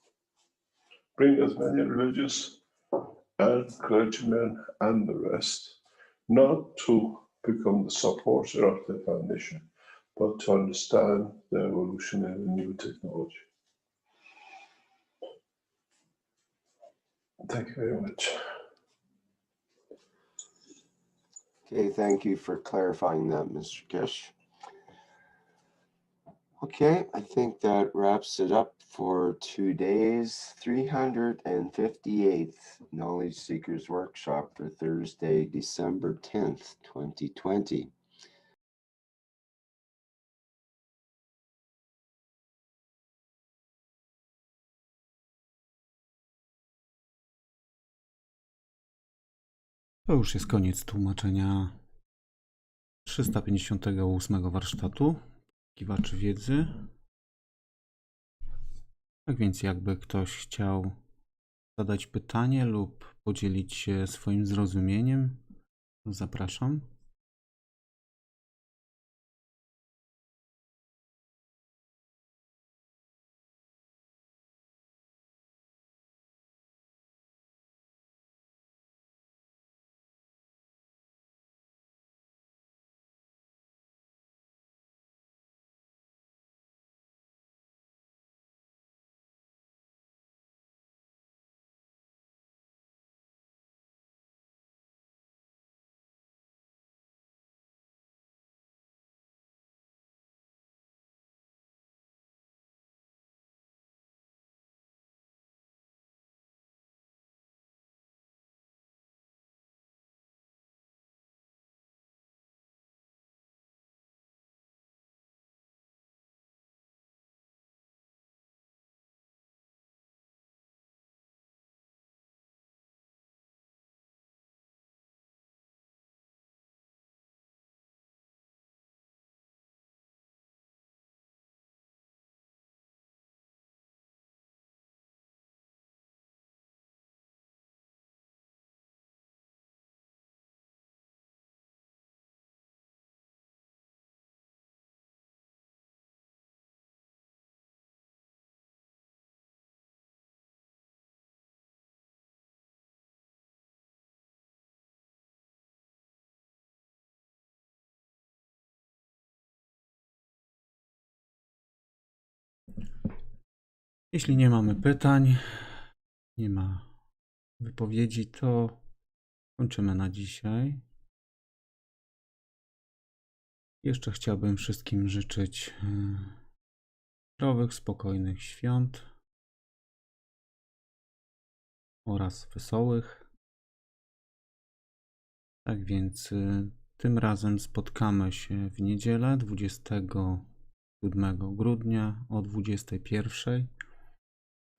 C: Bring as many religious and clergymen and the rest, not to become the supporter of the foundation, but to understand the evolution in the new technology. Thank you very much.
D: Okay, thank you for clarifying that, Mr. Keshe. Okay, I think that wraps it up for today's 358th Knowledge Seekers Workshop for Thursday, December 10th, 2020.
B: To już jest koniec tłumaczenia 358 warsztatu Poszukiwaczy Wiedzy. Tak więc jakby ktoś chciał zadać pytanie lub podzielić się swoim zrozumieniem, to zapraszam. Jeśli nie mamy pytań, nie ma wypowiedzi, to kończymy na dzisiaj. Jeszcze chciałbym wszystkim życzyć zdrowych, spokojnych świąt oraz wesołych. Tak więc tym razem spotkamy się w niedzielę 27 grudnia o 21:00,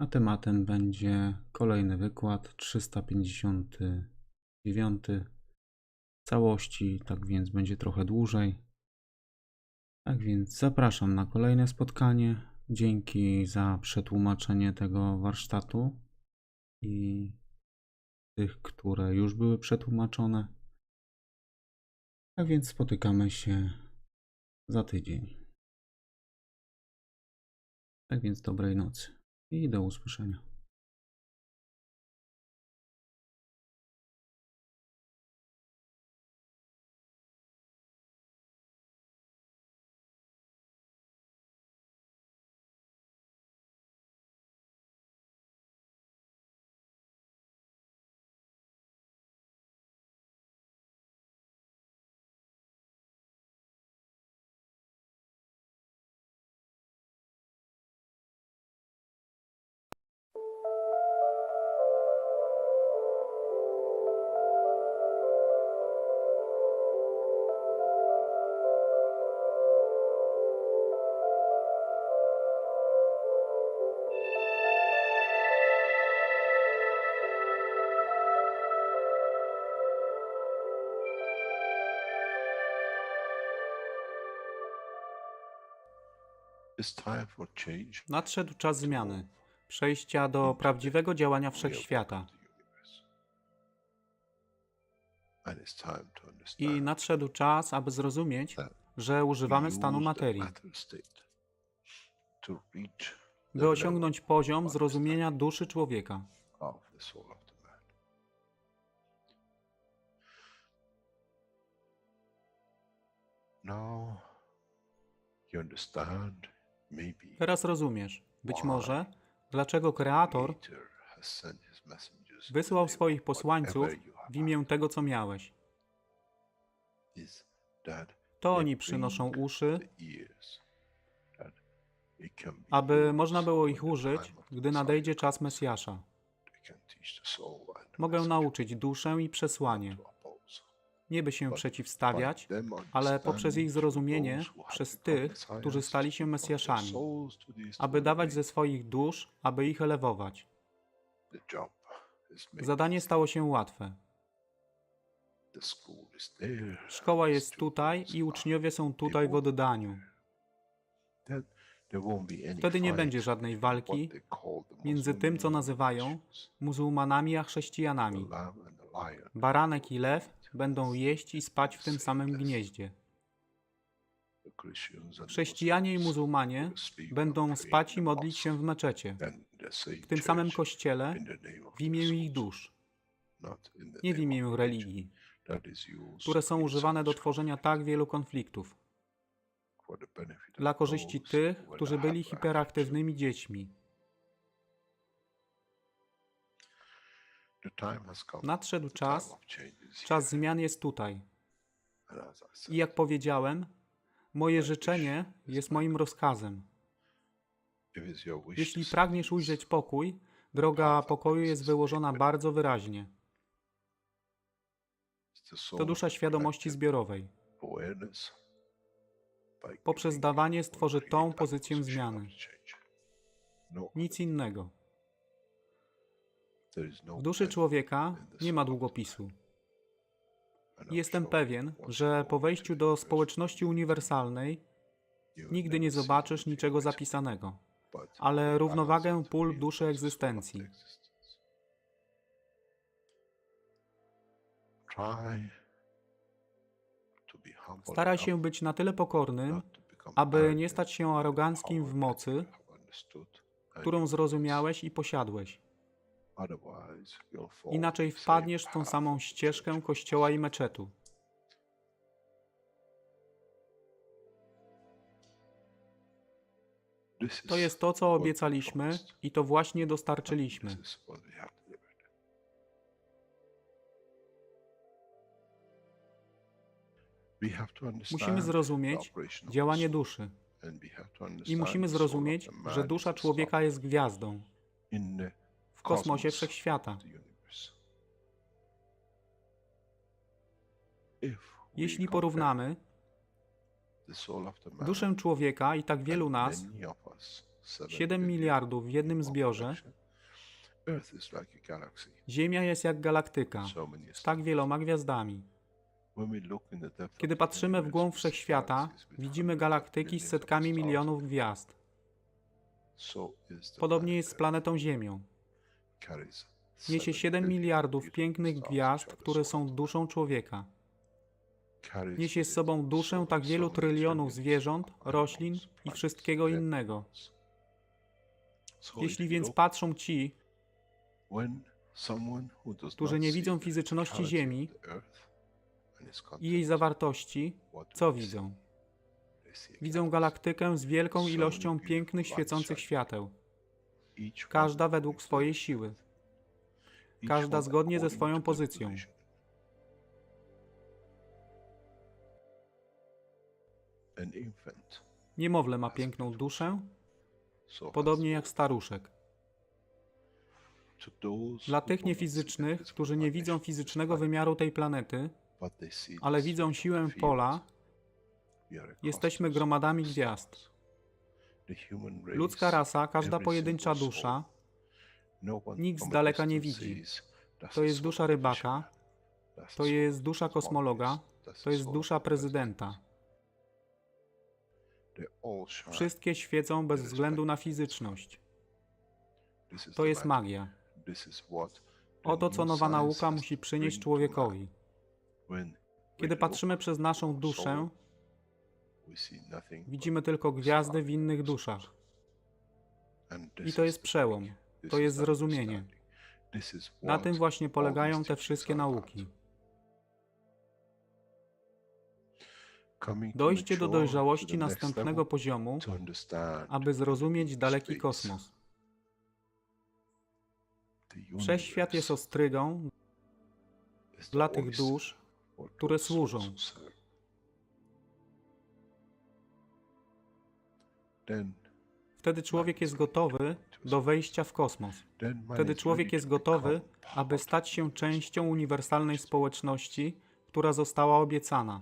B: a tematem będzie kolejny wykład 359 w całości, tak więc będzie trochę dłużej. Tak więc zapraszam na kolejne spotkanie. Dzięki za przetłumaczenie tego warsztatu i tych, które już były przetłumaczone. Tak więc spotykamy się za tydzień. Tak więc dobrej nocy i do usłyszenia.
A: Nadszedł czas zmiany, przejścia do prawdziwego działania wszechświata. I nadszedł czas, aby zrozumieć, że używamy stanu materii, by osiągnąć poziom zrozumienia duszy człowieka. Teraz rozumiesz, być może, dlaczego Kreator wysłał swoich posłańców w imię tego, co miałeś. To oni przynoszą uszy, aby można było ich użyć, gdy nadejdzie czas Mesjasza. Mogę nauczyć duszę i przesłanie. Nie by się przeciwstawiać, ale poprzez ich zrozumienie, przez tych, którzy stali się Mesjaszami, aby dawać ze swoich dusz, aby ich elewować. Zadanie stało się łatwe. Szkoła jest tutaj i uczniowie są tutaj w oddaniu. Wtedy nie będzie żadnej walki między tym, co nazywają muzułmanami a chrześcijanami. Baranek i lew będą jeść i spać w tym samym gnieździe. Chrześcijanie i muzułmanie będą spać i modlić się w meczecie, w tym samym kościele, w imię ich dusz, nie w imię religii, które są używane do tworzenia tak wielu konfliktów, dla korzyści tych, którzy byli hiperaktywnymi dziećmi. Nadszedł czas, czas zmian jest tutaj. I jak powiedziałem, moje życzenie jest moim rozkazem. Jeśli pragniesz ujrzeć pokój, droga pokoju jest wyłożona bardzo wyraźnie. To dusza świadomości zbiorowej. Poprzez dawanie stworzy tą pozycję zmiany. Nic innego. W duszy człowieka nie ma długopisu. Jestem pewien, że po wejściu do społeczności uniwersalnej nigdy nie zobaczysz niczego zapisanego, ale równowagę pól duszy egzystencji. Staraj się być na tyle pokornym, aby nie stać się aroganckim w mocy, którą zrozumiałeś i posiadłeś. Inaczej wpadniesz w tą samą ścieżkę kościoła i meczetu. To jest to, co obiecaliśmy i to właśnie dostarczyliśmy. Musimy zrozumieć działanie duszy i musimy zrozumieć, że dusza człowieka jest gwiazdą w kosmosie wszechświata. Jeśli porównamy duszę człowieka i tak wielu nas, 7 miliardów w jednym zbiorze, Ziemia jest jak galaktyka z tak wieloma gwiazdami. Kiedy patrzymy w głąb wszechświata, widzimy galaktyki z setkami milionów gwiazd. Podobnie jest z planetą Ziemią. Niesie 7 miliardów pięknych gwiazd, które są duszą człowieka. Niesie z sobą duszę tak wielu trylionów zwierząt, roślin i wszystkiego innego. Jeśli więc patrzą ci, którzy nie widzą fizyczności Ziemi i jej zawartości, co widzą? Widzą galaktykę z wielką ilością pięknych, świecących świateł. Każda według swojej siły. Każda zgodnie ze swoją pozycją. Niemowlę ma piękną duszę, podobnie jak staruszek. Dla tych niefizycznych, którzy nie widzą fizycznego wymiaru tej planety, ale widzą siłę pola, jesteśmy gromadami gwiazd. Ludzka rasa, każda pojedyncza dusza, nikt z daleka nie widzi. To jest dusza rybaka, to jest dusza kosmologa, to jest dusza prezydenta. Wszystkie świecą bez względu na fizyczność. To jest magia. Oto, co nowa nauka musi przynieść człowiekowi. Kiedy patrzymy przez naszą duszę, widzimy tylko gwiazdy w innych duszach. I to jest przełom. To jest zrozumienie. Na tym właśnie polegają te wszystkie nauki. Dojście do dojrzałości następnego poziomu, aby zrozumieć daleki kosmos. Wszechświat jest ostrygą dla tych dusz, które służą. Wtedy człowiek jest gotowy do wejścia w kosmos. Wtedy człowiek jest gotowy, aby stać się częścią uniwersalnej społeczności, która została obiecana.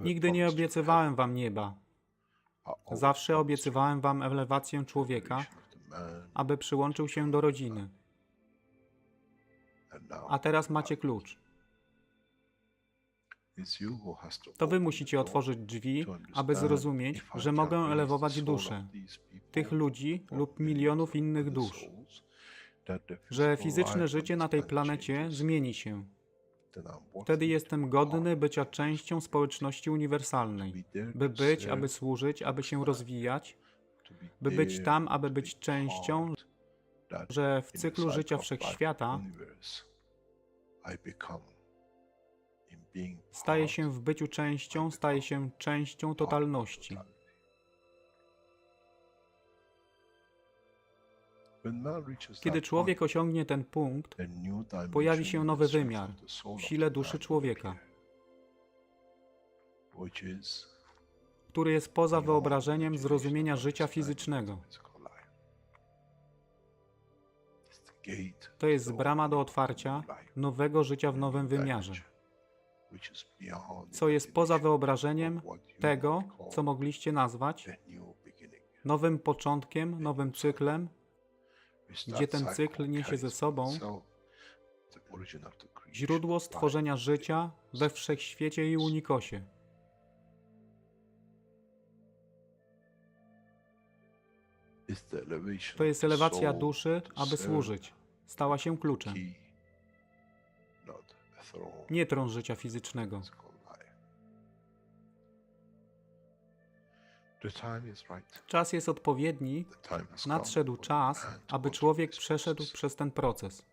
A: Nigdy nie obiecywałem wam nieba. Zawsze obiecywałem wam elewację człowieka, aby przyłączył się do rodziny. A teraz macie klucz. To wy musicie otworzyć drzwi, aby zrozumieć, że mogę elewować duszę tych ludzi lub milionów innych dusz, że fizyczne życie na tej planecie zmieni się. Wtedy jestem godny bycia częścią społeczności uniwersalnej, by być, aby służyć, aby się rozwijać, by być tam, aby być częścią, że w cyklu życia wszechświata staje się w byciu częścią, staje się częścią totalności. Kiedy człowiek osiągnie ten punkt, pojawi się nowy wymiar w sile duszy człowieka, który jest poza wyobrażeniem zrozumienia życia fizycznego. To jest brama do otwarcia nowego życia w nowym wymiarze, co jest poza wyobrażeniem tego, co mogliście nazwać nowym początkiem, nowym cyklem, gdzie ten cykl niesie ze sobą źródło stworzenia życia we wszechświecie i unikosie. To jest elewacja duszy, aby służyć. Stała się kluczem. Nie tron życia fizycznego. Czas jest odpowiedni. Nadszedł czas, aby człowiek przeszedł przez ten proces.